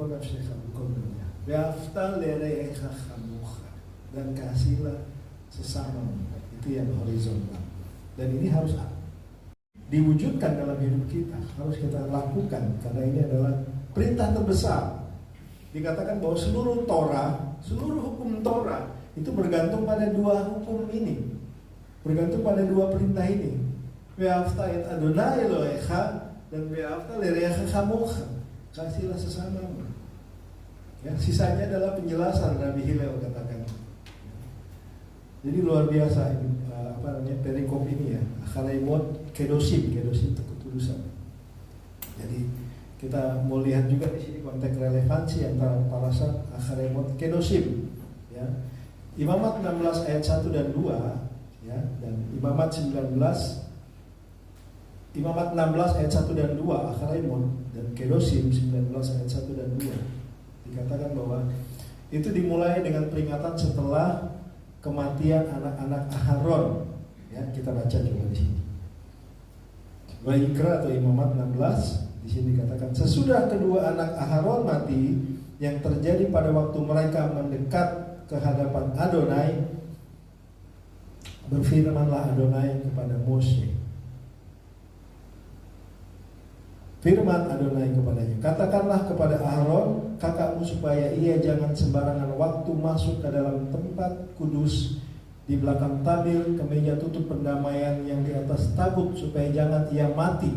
נפשך בכל מידה. ואהבת לרעך כמוך. Dan kasihlah sesamamu. Itu yang horizontal. Dan ini harus diwujudkan dalam hidup kita. Harus kita lakukan. Karena ini adalah perintah terbesar. Dikatakan bahwa seluruh hukum Torah itu bergantung pada dua hukum ini. Bergantung pada dua perintah ini. Ve'ahavta et Adonai Elohecha dan ve'ahavta lerecha kamocha. Kasihlah sesamamu. Ya, sisanya adalah penjelasan Rabbi Hillel katakan. Jadi luar biasa perikop ini ya. Acharaimot kedoshim itu kekudusan. Jadi kita mau lihat juga di sini konteks relevansi antara parasat Acharaimot kedoshim. Ya. Imamat 16 ayat 1 dan 2 ya, dan Imamat 16 ayat 1 dan 2 Acharaimot dan kedoshim 19 ayat 1 dan 2 dikatakan bahwa itu dimulai dengan peringatan setelah kematian anak-anak Aharon. Ya, kita baca juga di sini. Vayikra atau Imamat 16 di sini dikatakan sesudah kedua anak Aharon mati yang terjadi pada waktu mereka mendekat ke hadapan Adonai, berfirmanlah Adonai kepada Mose. Firman Adonai kepadanya, katakanlah kepada Aharon kakakmu supaya ia jangan sembarangan waktu masuk ke dalam tempat kudus di belakang tabir kemeja tutup pendamaian yang di atas tabut, supaya jangan ia mati,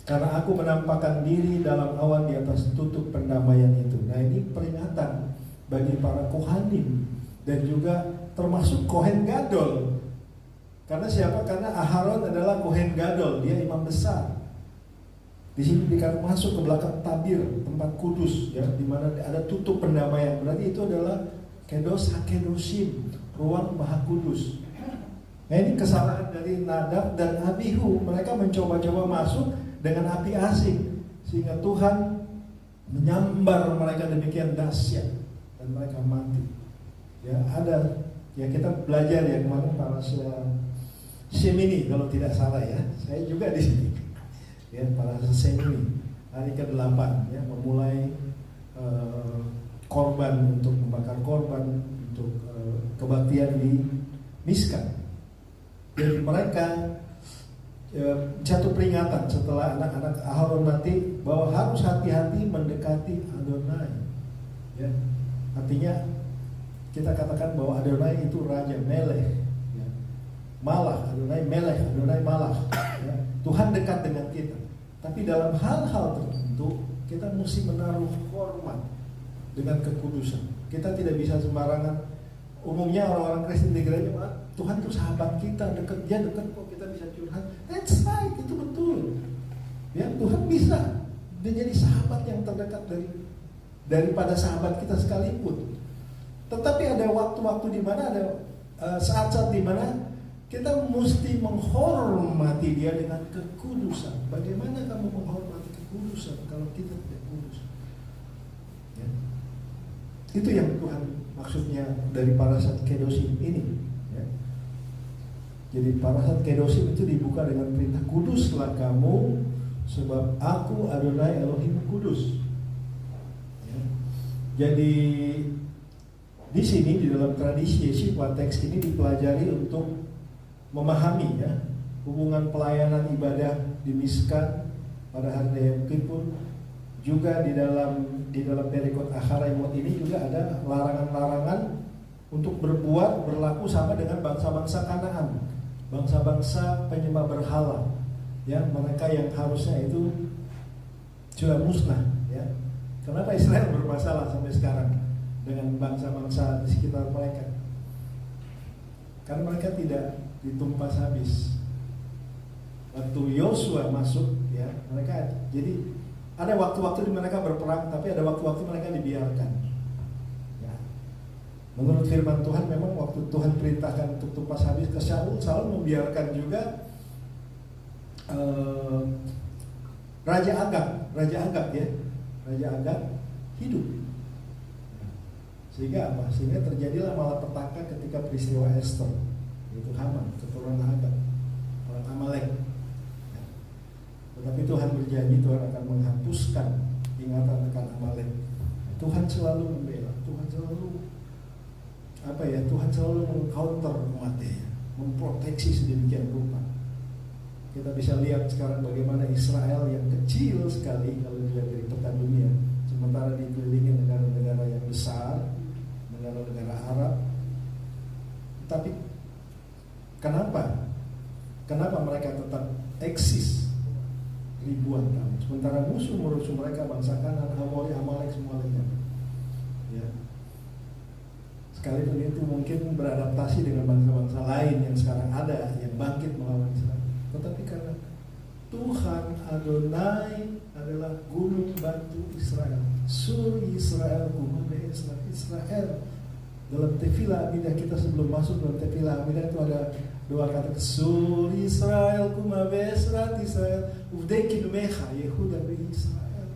karena aku menampakkan diri dalam awan di atas tutup pendamaian itu. Nah, ini peringatan bagi para kohanim dan juga termasuk Kohen Gadol. Karena siapa? Karena Aharon adalah Kohen Gadol, dia imam besar. Di sini dikatakan masuk ke belakang tabir, tempat kudus, ya, di mana ada tutup pendamaian. Berarti itu adalah kedos hakedoshim, ruang maha kudus. Nah, ini kesalahan dari Nadab dan Abihu. Mereka mencoba-coba masuk dengan api asing, sehingga Tuhan menyambar mereka demikian dahsyat dan mereka mati. Ya, ada, ya kita belajar ya kemarin para Shemini kalau tidak salah ya. Saya juga di sini. Ya, para Shemini hari ke-8 ya, memulai korban untuk membakar korban untuk kebaktian di Miskan. Jadi mereka jatuh peringatan setelah anak-anak Aharon mati bahwa harus hati-hati mendekati Adonai. Ya, artinya kita katakan bahwa Adonai itu Raja Melech, ya. Malah Adonai Melech, Adonai Malah, ya. Tuhan dekat dengan kita. Tapi dalam hal-hal tertentu kita mesti menaruh hormat dengan kekudusan. Kita tidak bisa sembarangan. Umumnya orang-orang Kristen di gereja, Tuhan itu sahabat kita, dekat, dia dekat kok, kita bisa curhat. That's right, itu betul. Ya, Tuhan bisa menjadi sahabat yang terdekat daripada sahabat kita sekalipun. Tetapi ada waktu-waktu di mana, ada saat-saat di mana kita mesti menghormati dia dengan kekudusan. Bagaimana kamu menghormati kekudusan kalau kita tidak kudus? Ya. Itu yang Tuhan maksudnya dari parasat kedoshim ini. Ya. Jadi parasat kedoshim itu dibuka dengan perintah kuduslah kamu, sebab aku Adonai Elohim kudus. Ya. Jadi di sini di dalam tradisi Yeshiva teks ini dipelajari untuk memahami ya hubungan pelayanan ibadah di Miskan pada hari Yom Kippur. Juga di dalam perikop Acharaimot ini juga ada larangan-larangan untuk berlaku sama dengan bangsa-bangsa Kanaan, bangsa-bangsa penyembah berhala, ya, mereka yang harusnya itu sudah musnah, ya. Kenapa Israel bermasalah sampai sekarang dengan bangsa-bangsa di sekitar mereka? Karena mereka tidak ditumpas habis. Waktu Yosua masuk, ya, mereka jadi ada waktu-waktu di mereka berperang, tapi ada waktu-waktu mereka dibiarkan. Ya. Menurut firman Tuhan, memang waktu Tuhan perintahkan untuk tumpas habis ke Saul membiarkan juga Raja Agag hidup. Sehingga apa? Sehingga terjadilah malapetaka ketika peristiwa Esther, yaitu Haman, keturunan Agag, orang Amalek. Ya. Tetapi Tuhan berjanji Tuhan akan menghapuskan ingatan akan Amalek. Tuhan selalu membela, Tuhan selalu Tuhan selalu mengcounter umatnya, memproteksi sedemikian rupa. Kita bisa lihat sekarang bagaimana Israel yang kecil sekali kalau dilihat dari peta dunia, sementara dikelilingi negara-negara yang besar, negara-negara Arab. Tapi kenapa mereka tetap eksis ribuan tahun, sementara musuh-musuh mereka bangsa Kanan, Amori, Amalek semuanya. Ya. Sekalipun itu mungkin beradaptasi dengan bangsa-bangsa lain yang sekarang ada yang bangkit melawan Israel, tetapi karena Tuhan Adonai adalah gunung batu Israel, Sur Israel, Israel. Dalam Tefilah Amidah kita sebelum masuk dalam Tefilah Amidah itu ada dua kata, Sur Israel, Kumabesrat Israel, Uvdekin Mecha, Yehuda be Israel.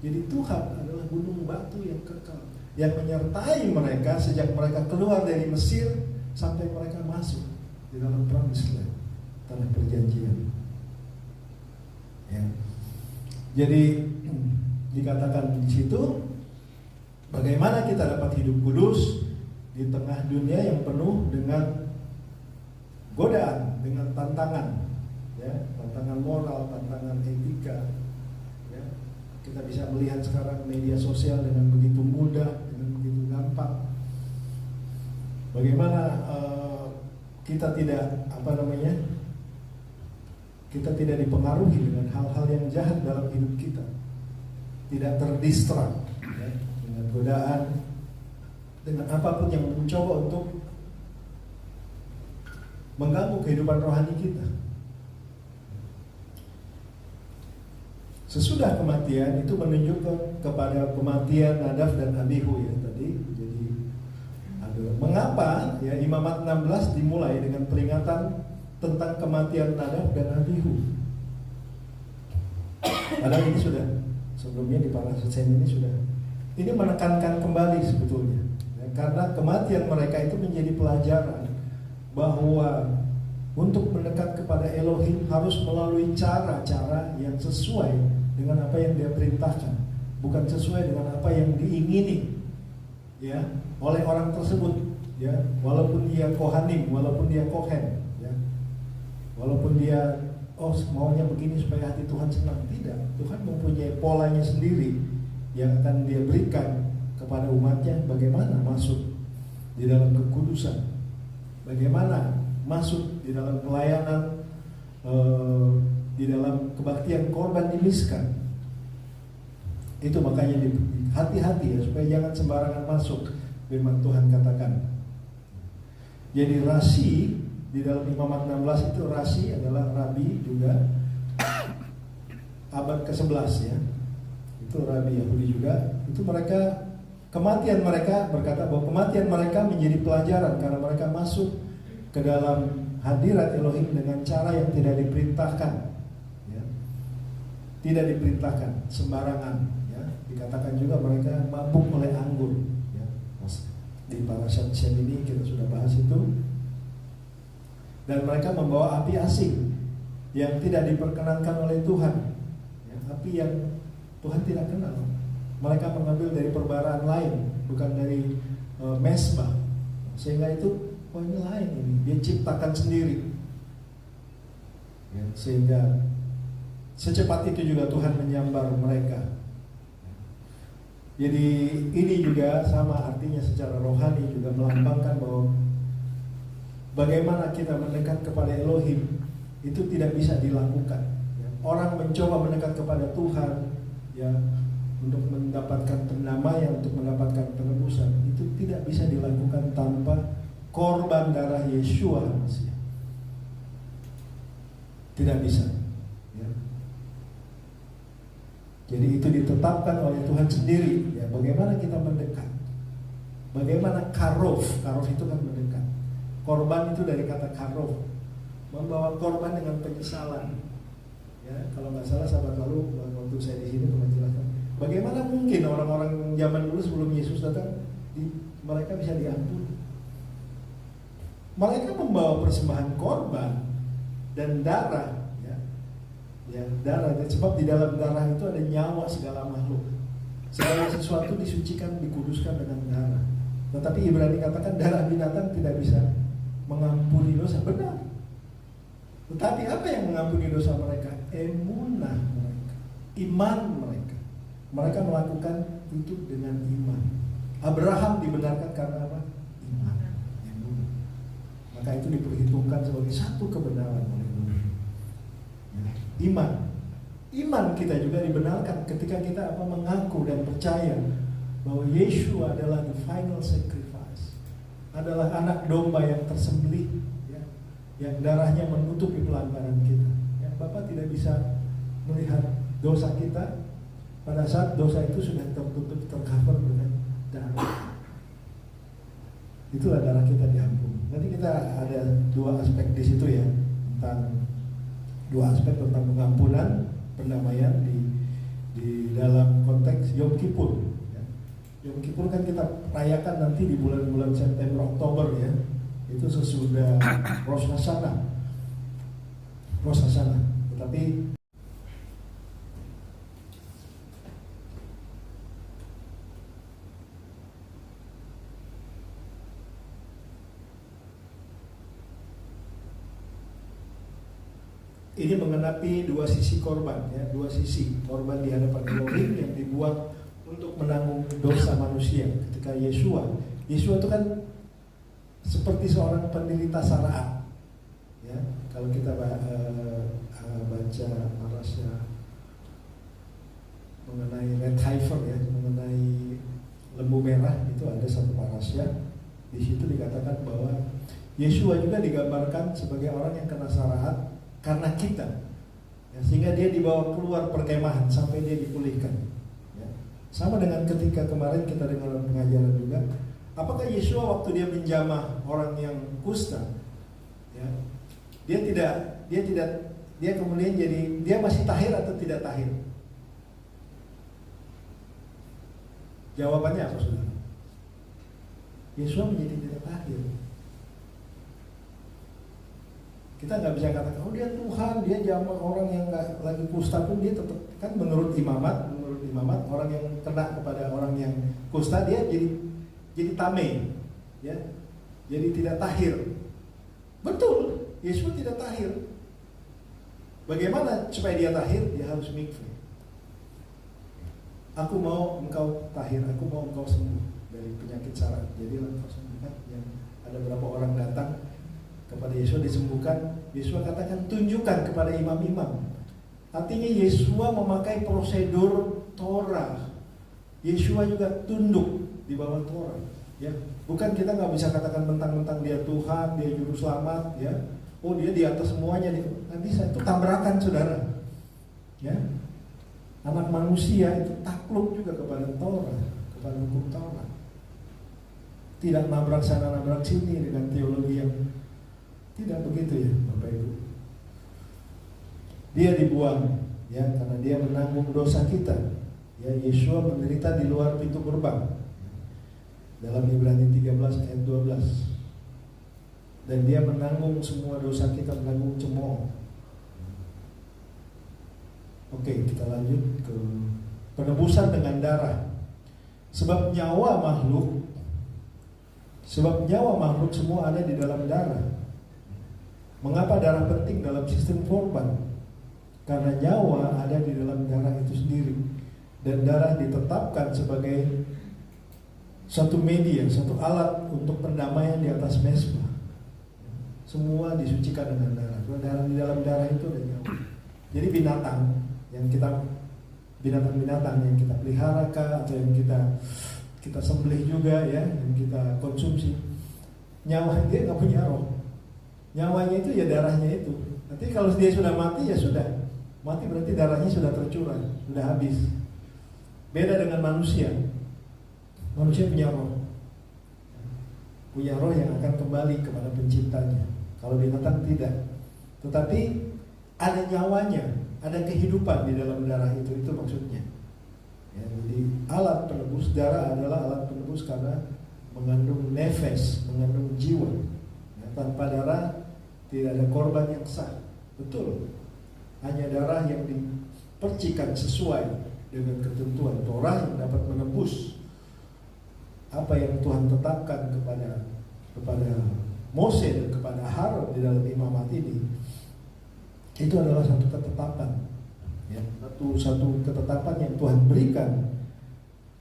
Jadi Tuhan adalah gunung batu yang kekal, yang menyertai mereka sejak mereka keluar dari Mesir sampai mereka masuk di dalam Promised Land, tanah perjanjian. Ya. Jadi dikatakan di situ, bagaimana kita dapat hidup kudus di tengah dunia yang penuh dengan godaan, dengan tantangan, ya, tantangan moral, tantangan etika. Ya. Kita bisa melihat sekarang media sosial dengan begitu mudah, dengan begitu gampang. Bagaimana kita tidak dipengaruhi dengan hal-hal yang jahat dalam hidup kita, tidak terdistrak ya, dengan godaan, dengan apapun yang mencoba untuk mengganggu kehidupan rohani kita. Sesudah kematian itu menunjukkan kepada kematian Nadab dan Abihu ya tadi. Jadi mengapa ya Imamat 16 dimulai dengan peringatan tentang kematian Nadab dan Abihu? Padahal ini sudah sebelumnya di Parasesen ini menekankan kembali sebetulnya ya, karena kematian mereka itu menjadi pelajaran bahwa untuk mendekat kepada Elohim harus melalui cara-cara yang sesuai dengan apa yang Dia perintahkan, bukan sesuai dengan apa yang diingini ya oleh orang tersebut ya, walaupun dia kohanim, walaupun dia kohen ya, walaupun dia maunya begini supaya hati Tuhan senang. Tidak, Tuhan mempunyai polanya sendiri yang akan Dia berikan kepada umatnya, bagaimana masuk di dalam kekudusan, bagaimana masuk di dalam pelayanan, di dalam kebaktian korban dimiskan. Itu makanya hati-hati ya, supaya jangan sembarangan masuk. Firman Tuhan katakan. Jadi rasi di dalam Imamat 16 itu, rasi adalah rabi juga, abad ke-11 ya. Itu rabi Yahudi juga. Itu mereka, kematian mereka, berkata bahwa kematian mereka menjadi pelajaran karena mereka masuk ke dalam hadirat Elohim dengan cara yang tidak diperintahkan ya. Tidak diperintahkan sembarangan ya. Dikatakan juga mereka mabuk oleh anggur ya. Di Parashat Shem ini kita sudah bahas itu. Dan mereka membawa api asing yang tidak diperkenankan oleh Tuhan ya, api yang Tuhan tidak kenal. Mereka mengambil dari perbaraan lain, bukan dari mesbah. Sehingga itu ini lain ini, Dia ciptakan sendiri ya, sehingga secepat itu juga Tuhan menyambar mereka. Jadi ini juga sama artinya secara rohani, juga melambangkan bahwa bagaimana kita mendekat kepada Elohim itu tidak bisa dilakukan ya. Orang mencoba mendekat kepada Tuhan ya, untuk mendapatkan pendamaian, untuk mendapatkan penebusan, itu tidak bisa dilakukan tanpa korban darah Yeshua Masih. Tidak bisa ya. Jadi itu ditetapkan oleh Tuhan sendiri ya, bagaimana kita mendekat, bagaimana karof itu kan mendekat. Korban itu dari kata karof, membawa korban dengan penyesalan ya. Kalau nggak salah sahabat lalu waktu saya di sini pernah jelaskan bagaimana mungkin orang-orang zaman dulu sebelum Yesus datang mereka bisa diampuni. Mereka membawa persembahan korban dan darah ya, darah. Sebab di dalam darah itu ada nyawa segala makhluk. Segala sesuatu disucikan, dikuduskan dengan darah. Tetapi Ibrani katakan darah binatang tidak bisa mengampuni dosa. Benar. Tetapi apa yang mengampuni dosa mereka? Emunah mereka, iman mereka. Mereka melakukan itu dengan iman. Abraham dibenarkan karena apa? Iman. Emunah. Maka itu diperhitungkan sebagai satu kebenaran oleh Allah. Ya. Iman. Iman kita juga dibenarkan ketika kita mengaku dan percaya bahwa Yesus adalah the final sacrifice, adalah anak domba yang tersembelih, ya, yang darahnya menutupi pelanggaran kita. Ya, Bapa tidak bisa melihat dosa kita pada saat dosa itu sudah tertutup, tercover dengan darah. Itulah darah kita diampuni. Nanti kita ada dua aspek di situ ya, dua aspek tentang pengampunan, pendamaian di dalam konteks Yom Kippur. Ya. Yom Kippur kan kita rayakan nanti di bulan-bulan September Oktober ya. Itu sesudah Rosh Hashanah. Tetapi ini mengenapi dua sisi korban ya, dua sisi korban di hadapan Elohim yang dibuat untuk menanggung dosa manusia. Ketika Yeshua itu kan seperti seorang penderita saraan. Ya, kalau kita baca parasya mengenai red heifer ya, mengenai lembu merah, itu ada satu parasya. Di situ dikatakan bahwa Yeshua juga digambarkan sebagai orang yang kena saraan karena kita, ya, sehingga dia dibawa keluar perkemahan sampai dia dipulihkan. Ya. Sama dengan ketika kemarin kita dengar pengajaran juga, apakah Yeshua waktu dia menjamah orang yang kusta, ya, dia kemudian dia masih tahir atau tidak tahir? Jawabannya apa saudara? Yeshua menjadi tidak tahir. Kita nggak bisa katakan, oh dia Tuhan, dia jamah orang yang nggak lagi kusta pun dia tetap, kan menurut imamat orang yang kena kepada orang yang kusta dia jadi tameh, ya, jadi tidak tahir. Betul, Yesus tidak tahir. Bagaimana supaya dia tahir? Dia harus mikvah. Aku mau engkau tahir, aku mau engkau sembuh dari penyakit saraf. Jadilah engkau sembuhkan. Yang ada berapa orang datang kepada Yesus disembuhkan, Yesus katakan tunjukkan kepada imam-imam. Artinya Yesus memakai prosedur Torah. Yesus juga tunduk di bawah Torah. Ya, bukan kita nggak bisa katakan mentang-mentang dia Tuhan, dia juru selamat, ya. Oh dia di atas semuanya, nggak bisa. Itu tabrakan saudara. Ya, anak manusia itu takluk juga kepada Torah, kepada hukum Torah. Tidak nabrak sana nabrak sini dengan teologi yang tidak begitu ya Bapak Ibu. Dia dibuang ya karena dia menanggung dosa kita. Ya, Yeshua menderita di luar pintu gerbang. Dalam Ibrani 13 ayat 12. Dan dia menanggung semua dosa kita, menanggung cemooh. Oke, kita lanjut ke penebusan dengan darah. Sebab nyawa makhluk semua ada di dalam darah. Mengapa darah penting dalam sistem korban? Karena nyawa ada di dalam darah itu sendiri. Dan darah ditetapkan sebagai satu media, satu alat untuk pendamaian di atas mezbah. Semua disucikan dengan darah. Darah di dalam darah itu ada nyawa. Jadi binatang yang binatang yang kita pelihara atau yang kita sembelih juga ya, yang kita konsumsi, nyawa dia nggak punya roh. Nyawanya itu ya darahnya itu. Nanti kalau dia sudah mati ya sudah. Mati berarti darahnya sudah tercurah, sudah habis. Beda dengan manusia. Manusia punya roh. Punya roh yang akan kembali kepada penciptanya. Kalau binatang tidak. Tetapi ada nyawanya, ada kehidupan di dalam darah itu maksudnya. Ya, jadi alat penebus darah adalah alat penebus karena mengandung nefes, mengandung jiwa. Ya, tanpa darah tidak ada korban yang sah. Betul. Hanya darah yang dipercikan sesuai dengan ketentuan. Torah yang dapat menebus apa yang Tuhan tetapkan kepada Mose dan kepada Harun di dalam imamat ini, itu adalah satu ketetapan, ya, satu ketetapan yang Tuhan berikan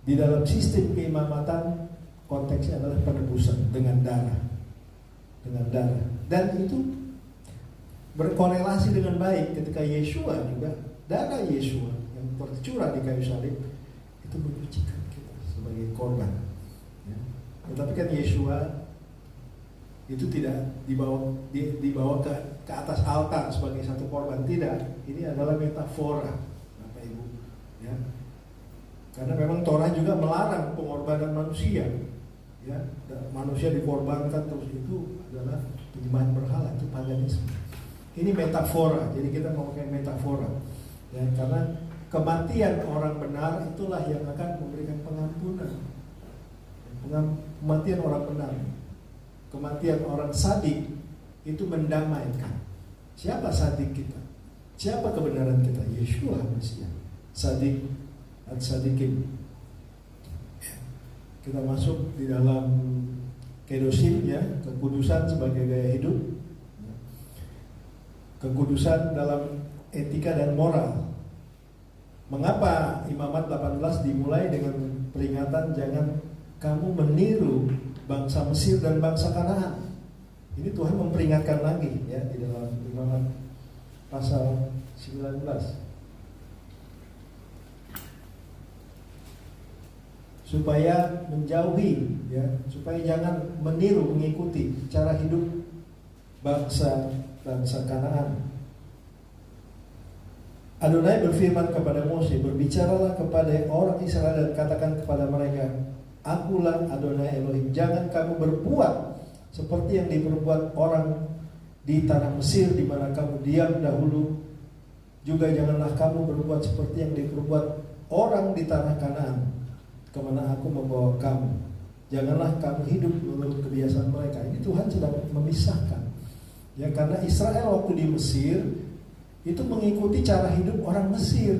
di dalam sistem keimamatan. Konteksnya adalah penebusan dengan darah, dan itu berkorelasi dengan baik ketika Yeshua juga, darah Yeshua yang tercurah di kayu salib itu menyucikan kita sebagai korban, ya. Tetapi kan Yeshua itu tidak dibawa ke atas altar sebagai satu korban, tidak. Ini adalah metafora, Bapak Ibu, ya. Karena memang Torah juga melarang pengorbanan manusia, ya. Manusia dikorbankan terus, itu adalah penyembahan berhala, itu paganisme. Ini metafora, jadi kita memakai metafora, ya, karena kematian orang benar itulah yang akan memberikan pengampunan. Kematian orang benar, kematian orang sadik itu mendamaikan. Siapa sadik kita? Siapa kebenaran kita? Yeshua Mesias, sadik dan sadikin. Kita masuk di dalam kedosim, ya, kekudusan sebagai gaya hidup, kekudusan dalam etika dan moral. Mengapa imamat 18 dimulai dengan peringatan jangan kamu meniru bangsa Mesir dan bangsa Kanaan? Ini Tuhan memperingatkan lagi, ya, di dalam imamat pasal 19. Supaya menjauhi, ya, supaya jangan meniru, mengikuti cara hidup bangsa Kanaan. Adonai berfirman kepada Mose, berbicaralah kepada orang Israel dan katakan kepada mereka, Akulah Adonai Elohim, jangan kamu berbuat seperti yang diperbuat orang di tanah Mesir di mana kamu diam dahulu. Juga janganlah kamu berbuat seperti yang diperbuat orang di tanah Kanaan kemana aku membawa kamu. Janganlah kamu hidup menurut kebiasaan mereka. Ini Tuhan sedang memisahkan, ya, karena Israel waktu di Mesir itu mengikuti cara hidup orang Mesir.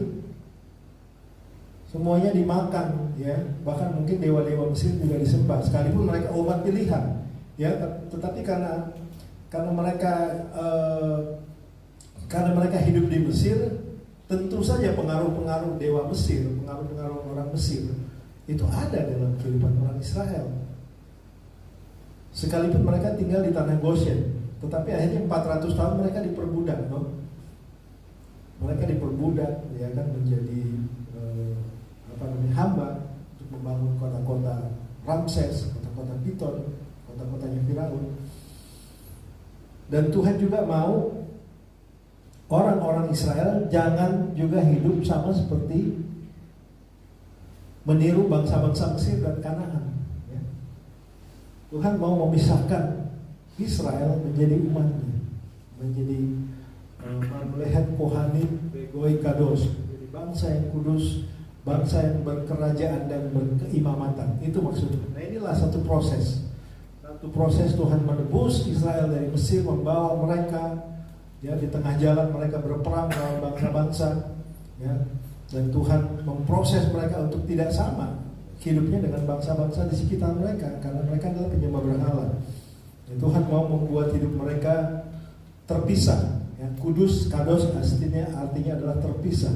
Semuanya dimakan, ya, bahkan mungkin dewa-dewa Mesir juga disembah, sekalipun mereka umat pilihan, ya, tetapi karena mereka hidup di Mesir, tentu saja pengaruh-pengaruh dewa Mesir, pengaruh-pengaruh orang Mesir itu ada dalam kehidupan orang Israel. Sekalipun mereka tinggal di tanah Goshen, tetapi akhirnya 400 tahun mereka diperbudak, no? Mereka diperbudak, ya kan, menjadi hamba untuk membangun kota-kota Ramses, kota-kota Piton, kota-kotanya Firaun. Dan Tuhan juga mau orang-orang Israel jangan juga hidup sama seperti meniru bangsa-bangsa Mesir dan Kanaan, ya. Tuhan mau memisahkan Israel menjadi umatnya, menjadi Mamlehet Kohanim Begoi Kados, menjadi bangsa yang kudus, bangsa yang berkerajaan dan berkeimamatan. Itu maksudnya. Nah, inilah satu proses Tuhan menebus Israel dari Mesir, membawa mereka, ya, di tengah jalan mereka berperang melawan bangsa-bangsa, ya, dan Tuhan memproses mereka untuk tidak sama hidupnya dengan bangsa-bangsa di sekitar mereka, karena mereka adalah penyembah berhala. Dan Tuhan mau membuat hidup mereka terpisah, ya, kudus, kados artinya adalah terpisah.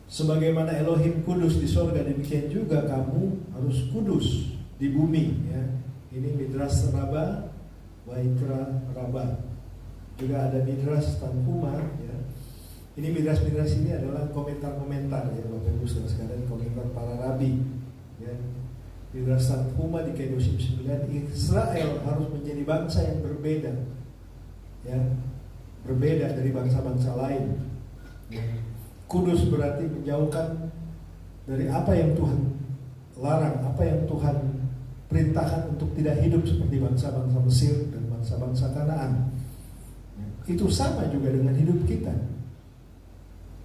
Sebagaimana Elohim kudus di sorga, demikian juga kamu harus kudus di bumi, ya. Ini Midrash Rabbah, Vaikra Rabbah. Juga ada Midrash Tanhuma, ya. Ini Midrash ini adalah komentar-komentar, ya, Bapak Ibu Saudara sekalian, komentar para rabi, ya. Midrash Tanhuma di Kedosim 9, Israel harus menjadi bangsa yang berbeda, ya, berbeda dari bangsa-bangsa lain, ya. Kudus berarti menjauhkan dari apa yang Tuhan larang, apa yang Tuhan perintahkan untuk tidak hidup seperti bangsa-bangsa Mesir dan bangsa-bangsa Kanaan. Itu sama juga dengan hidup kita.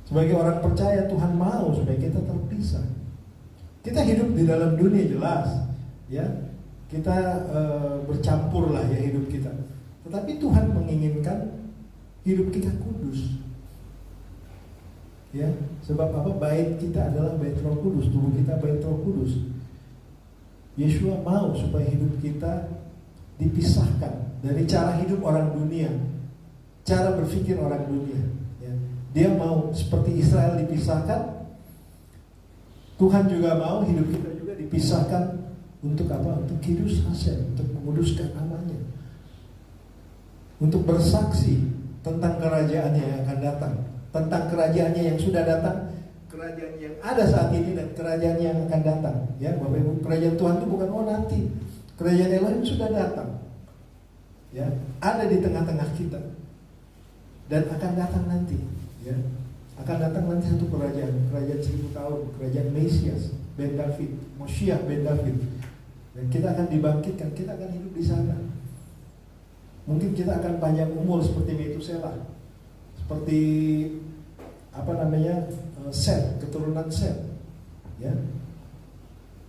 Sebagai orang percaya, Tuhan mau supaya kita terpisah. Kita hidup di dalam dunia, jelas, ya, kita bercampur lah, ya, hidup kita. Tetapi Tuhan menginginkan hidup kita kudus. Ya, sebab apa? Bait kita adalah bait Roh Kudus, tubuh kita bait Roh Kudus. Yeshua mau supaya hidup kita dipisahkan dari cara hidup orang dunia, cara berpikir orang dunia. Ya. Dia mau seperti Israel dipisahkan, Tuhan juga mau hidup kita juga dipisahkan untuk apa? Untuk kidus Hashem, untuk menguduskan namanya, untuk bersaksi tentang kerajaannya yang akan datang, tentang kerajaannya yang sudah datang, kerajaan yang ada saat ini dan kerajaan yang akan datang. Ya, Bapak Ibu, kerajaan Tuhan itu bukan nanti, kerajaan Elohim sudah datang. Ya, ada di tengah-tengah kita dan akan datang nanti. Ya, akan datang nanti satu kerajaan 1000 tahun, kerajaan Mesias ben David, Moshiach ben David. Dan kita akan dibangkitkan, kita akan hidup di sana. Mungkin kita akan panjang umur seperti Metusela, seperti Set, keturunan Set. Ya,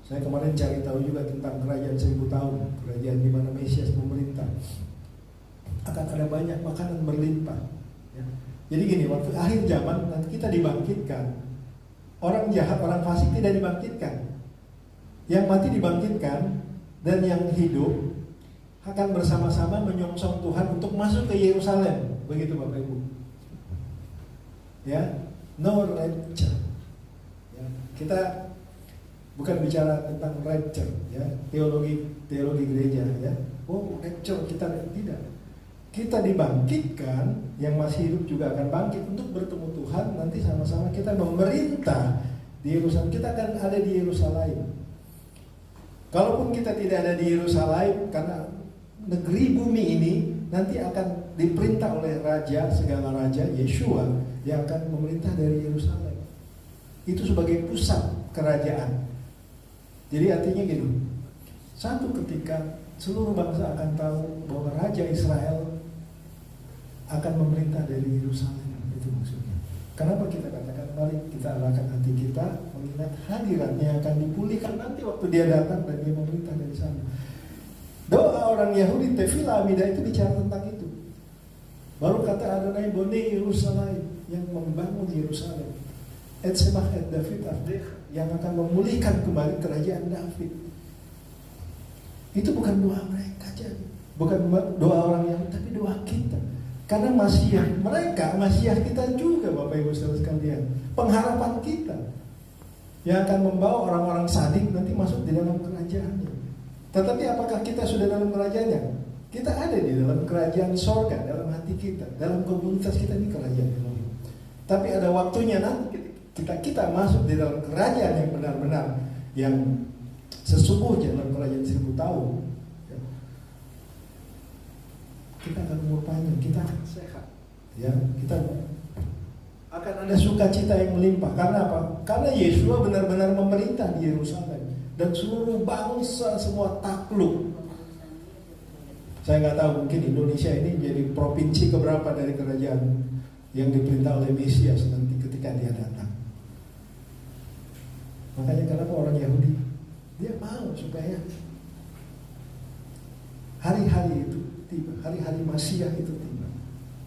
saya kemarin cari tahu juga tentang kerajaan 1000 tahun, kerajaan di mana Mesias memerintah. Akan ada banyak makanan berlimpah. Ya. Jadi gini, waktu akhir zaman nanti kita dibangkitkan. Orang jahat, orang fasik tidak dibangkitkan. Yang mati dibangkitkan dan yang hidup akan bersama-sama menyongsong Tuhan untuk masuk ke Yerusalem. Begitu Bapak Ibu. Ya, no rapture. Ya, kita bukan bicara tentang rapture, ya, teologi gereja, ya. Oh, rapture kita tidak. Kita dibangkitkan, yang masih hidup juga akan bangkit untuk bertemu Tuhan. Nanti sama-sama kita memerintah di Yerusalem. Kita akan ada di Yerusalem. Kalaupun kita tidak ada di Yerusalem, karena negeri bumi ini nanti akan diperintah oleh raja, segala raja, Yeshua, yang akan memerintah dari Yerusalem. Itu sebagai pusat kerajaan. Jadi artinya gitu, satu ketika seluruh bangsa akan tahu bahwa Raja Israel akan memerintah dari Yerusalem. Itu maksudnya. Kenapa kita katakan mari kita arahkan hati kita mengingat hadiratnya akan dipulihkan nanti waktu dia datang dan dia memerintah dari sana. Doa orang Yahudi Tefillah Amidah itu bicara tentang itu. Baru kata Adonai Bone Yerusalem, yang membangun Yerusalem. Et semach et David Avdech, yang akan memulihkan kembali kerajaan David. Itu bukan doa mereka jadi, bukan doa orang yang, tapi doa kita. Karena Masiah mereka, Masiah kita juga Bapak Ibu Saudara sekalian. Pengharapan kita yang akan membawa orang-orang sadik nanti masuk di dalam kerajaannya. Tetapi apakah kita sudah dalam kerajaannya? Kita ada di dalam kerajaan sorga, dalam hati kita, dalam komunitas kita ini kerajaan Elohim. Tapi ada waktunya nanti kita masuk di dalam kerajaan yang benar-benar, yang sesungguhnya dalam kerajaan 1000 tahun. Ya. Kita akan umur panjang, kita akan sehat. Ya, kita akan ada sukacita yang melimpah. Karena apa? Karena Yeshua benar-benar memerintah di Yerusalem. Dan seluruh bangsa semua takluk. Saya nggak tahu, mungkin Indonesia ini jadi provinsi keberapa dari kerajaan yang diperintah oleh Mesias nanti ketika dia datang. Makanya kenapa orang Yahudi, dia mau supaya hari-hari itu tiba, hari-hari Masiah itu tiba.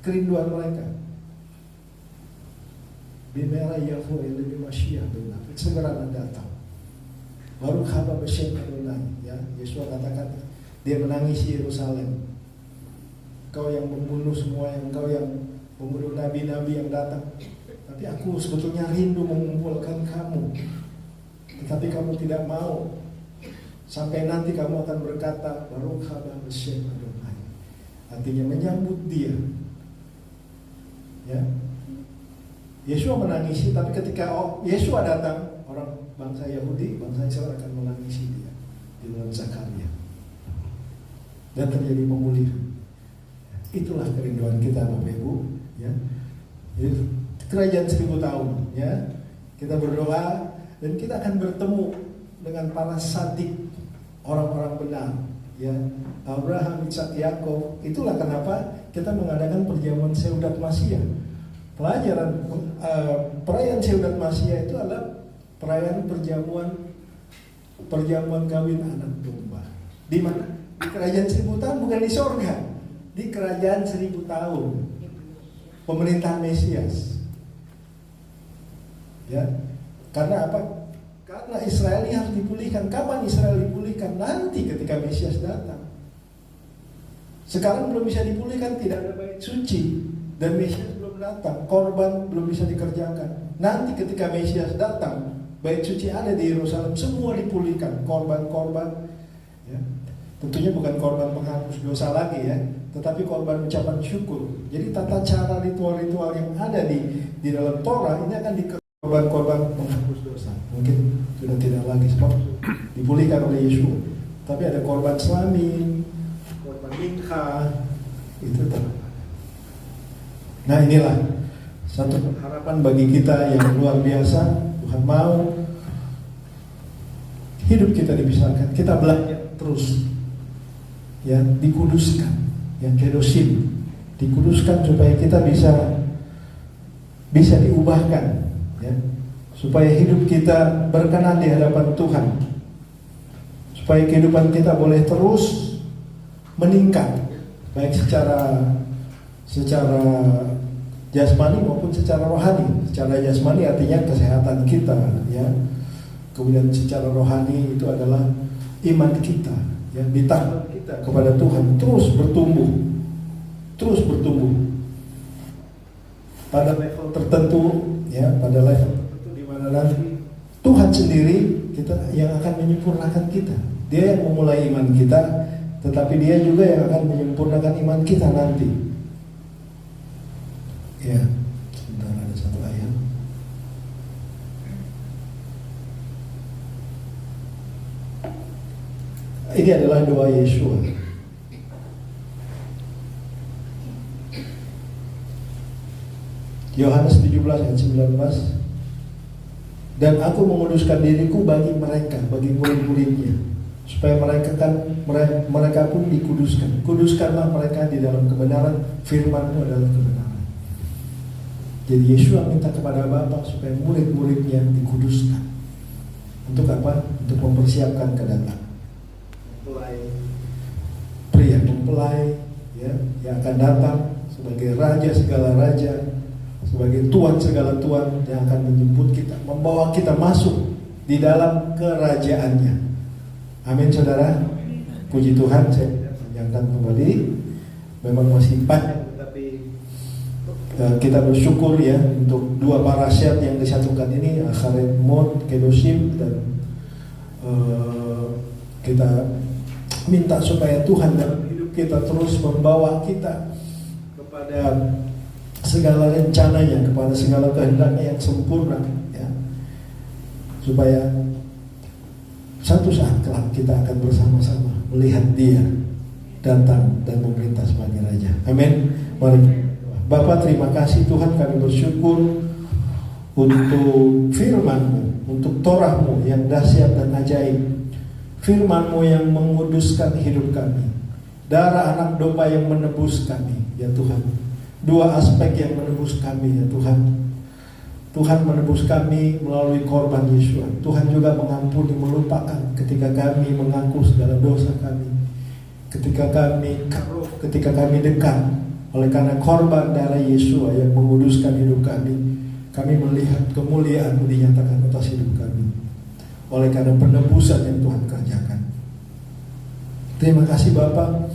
Kerinduan mereka. Bimera Yahweh lebih Masiah benar, segera datang. Baru haba Beshem Adonai, ya, Yeshua katakan, dia menangisi Yerusalem. Kau yang membunuh semua, engkau yang membunuh nabi-nabi yang datang. Tapi aku sebetulnya rindu mengumpulkan kamu. Tetapi kamu tidak mau. Sampai nanti kamu akan berkata, Baruch haba Beshem Adonai. Artinya menyambut dia. Ya. Yeshua menangisi, tapi ketika Yeshua datang, orang bangsa Yahudi, bangsa Israel akan menangisi dia di dalam Zakaria. Dan terjadi pemulihan. Itulah kerinduan kita Bapak Ibu, ya. Jadi, kerajaan 1000 tahun, ya. Kita berdoa dan kita akan bertemu dengan para sadik, orang-orang benar, ya. Abraham, Ishak, Yakov. Itulah kenapa kita mengadakan perjamuan Seudat Masiah. Perayaan Seudat Masiah itu adalah perayaan perjamuan kawin anak domba. Di mana? Di kerajaan 1000 tahun, bukan di sorga. Di kerajaan 1000 tahun pemerintahan Mesias. Ya, karena apa? Karena Israel ini harus dipulihkan. Kapan Israel dipulihkan? Nanti ketika Mesias datang. Sekarang belum bisa dipulihkan, tidak ada bait suci, dan Mesias belum datang, korban belum bisa dikerjakan. Nanti ketika Mesias datang, bait suci ada di Yerusalem, semua dipulihkan, korban-korban. Ya. Tentunya bukan korban penghapus dosa lagi ya, tetapi korban ucapan syukur. Jadi tata cara ritual-ritual yang ada di dalam Torah ini akan korban-korban penghapus dosa. Mungkin sudah tidak lagi sebab dipulihkan oleh Yesus. Tapi ada korban selamin, korban minha, itu tetap. Nah inilah satu harapan bagi kita yang luar biasa. Tuhan mau hidup kita dibesarkan, kita belajar terus, ya, dikuduskan, yang kedosim, dikuduskan supaya kita bisa diubahkan, ya, supaya hidup kita berkenan di hadapan Tuhan, supaya kehidupan kita boleh terus meningkat, baik secara jasmani maupun secara rohani. Secara jasmani artinya kesehatan kita, ya. Kemudian secara rohani itu adalah iman kita, ya, ditambah kita kepada Tuhan terus bertumbuh pada level tertentu, ya, pada level tertentu di mana nanti Tuhan sendiri yang akan menyempurnakan kita. Dia yang memulai iman kita, tetapi Dia juga yang akan menyempurnakan iman kita nanti. Ya, sebentar, ada satu ayat. Ini adalah doa Yeshua. Yohanes 17 ayat 19. Dan aku menguduskan diriku bagi mereka, bagi murid-muridnya, supaya mereka pun dikuduskan. Kuduskanlah mereka di dalam kebenaran, firman-Mu adalah kebenaran. Jadi Yeshua minta kepada Bapa supaya murid-muridnya dikuduskan. Untuk apa? Untuk mempersiapkan kedatangan pria mempelai, ya, yang akan datang sebagai raja segala raja, sebagai Tuhan segala Tuhan, yang akan menjemput kita, membawa kita masuk di dalam kerajaannya. Amin saudara. Puji Tuhan. Saya panjangkan kembali, memang masih panjang, tapi kita bersyukur ya untuk dua parashat yang disatukan ini, Acharet Mod Kedoshim, dan kita minta supaya Tuhan dalam hidup kita terus membawa kita kepada segala rencananya, kepada segala kehendaknya yang sempurna, ya, supaya satu saat kelak kita akan bersama-sama melihat Dia datang dan memerintah sebagai Raja. Amin. Mari. Bapa, terima kasih Tuhan, kami bersyukur untuk firman-Mu, untuk Torah-Mu yang dahsyat dan ajaib. Firman-Mu yang menguduskan hidup kami, darah anak domba yang menebus kami, ya Tuhan. Dua aspek yang menebus kami, ya Tuhan. Tuhan menebus kami melalui korban Yesus. Tuhan juga mengampuni, melupakan ketika kami mengaku segala dosa kami, ketika kami dekat. Oleh karena korban darah Yesus yang menguduskan hidup kami melihat kemuliaan-Mu dinyatakan atas hidup kami. Oleh karena penebusan yang Tuhan kerjakan. Terima kasih Bapa.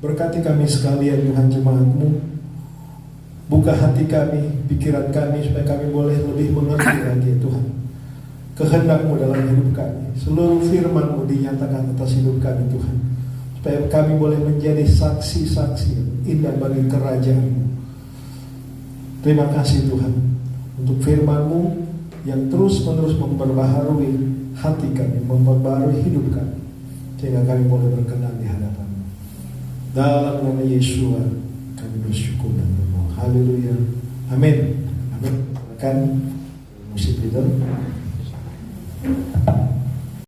Berkati kami sekalian Tuhan, jemaat-Mu. Buka hati kami, pikiran kami, supaya kami boleh lebih mengerti lagi Tuhan kehendak-Mu dalam hidup kami. Seluruh firman-Mu dinyatakan atas hidup kami Tuhan, supaya kami boleh menjadi saksi-saksi indah bagi kerajaan-Mu. Terima kasih Tuhan untuk firman-Mu yang terus-menerus memperbaharui hati kami, memperbaharui hidup kami, sehingga kami boleh berkenan di hadapan-Mu. Dalam nama Yesus kami bersyukur dan berdoa. Haleluya. Amin. Amin. Akan musik leader.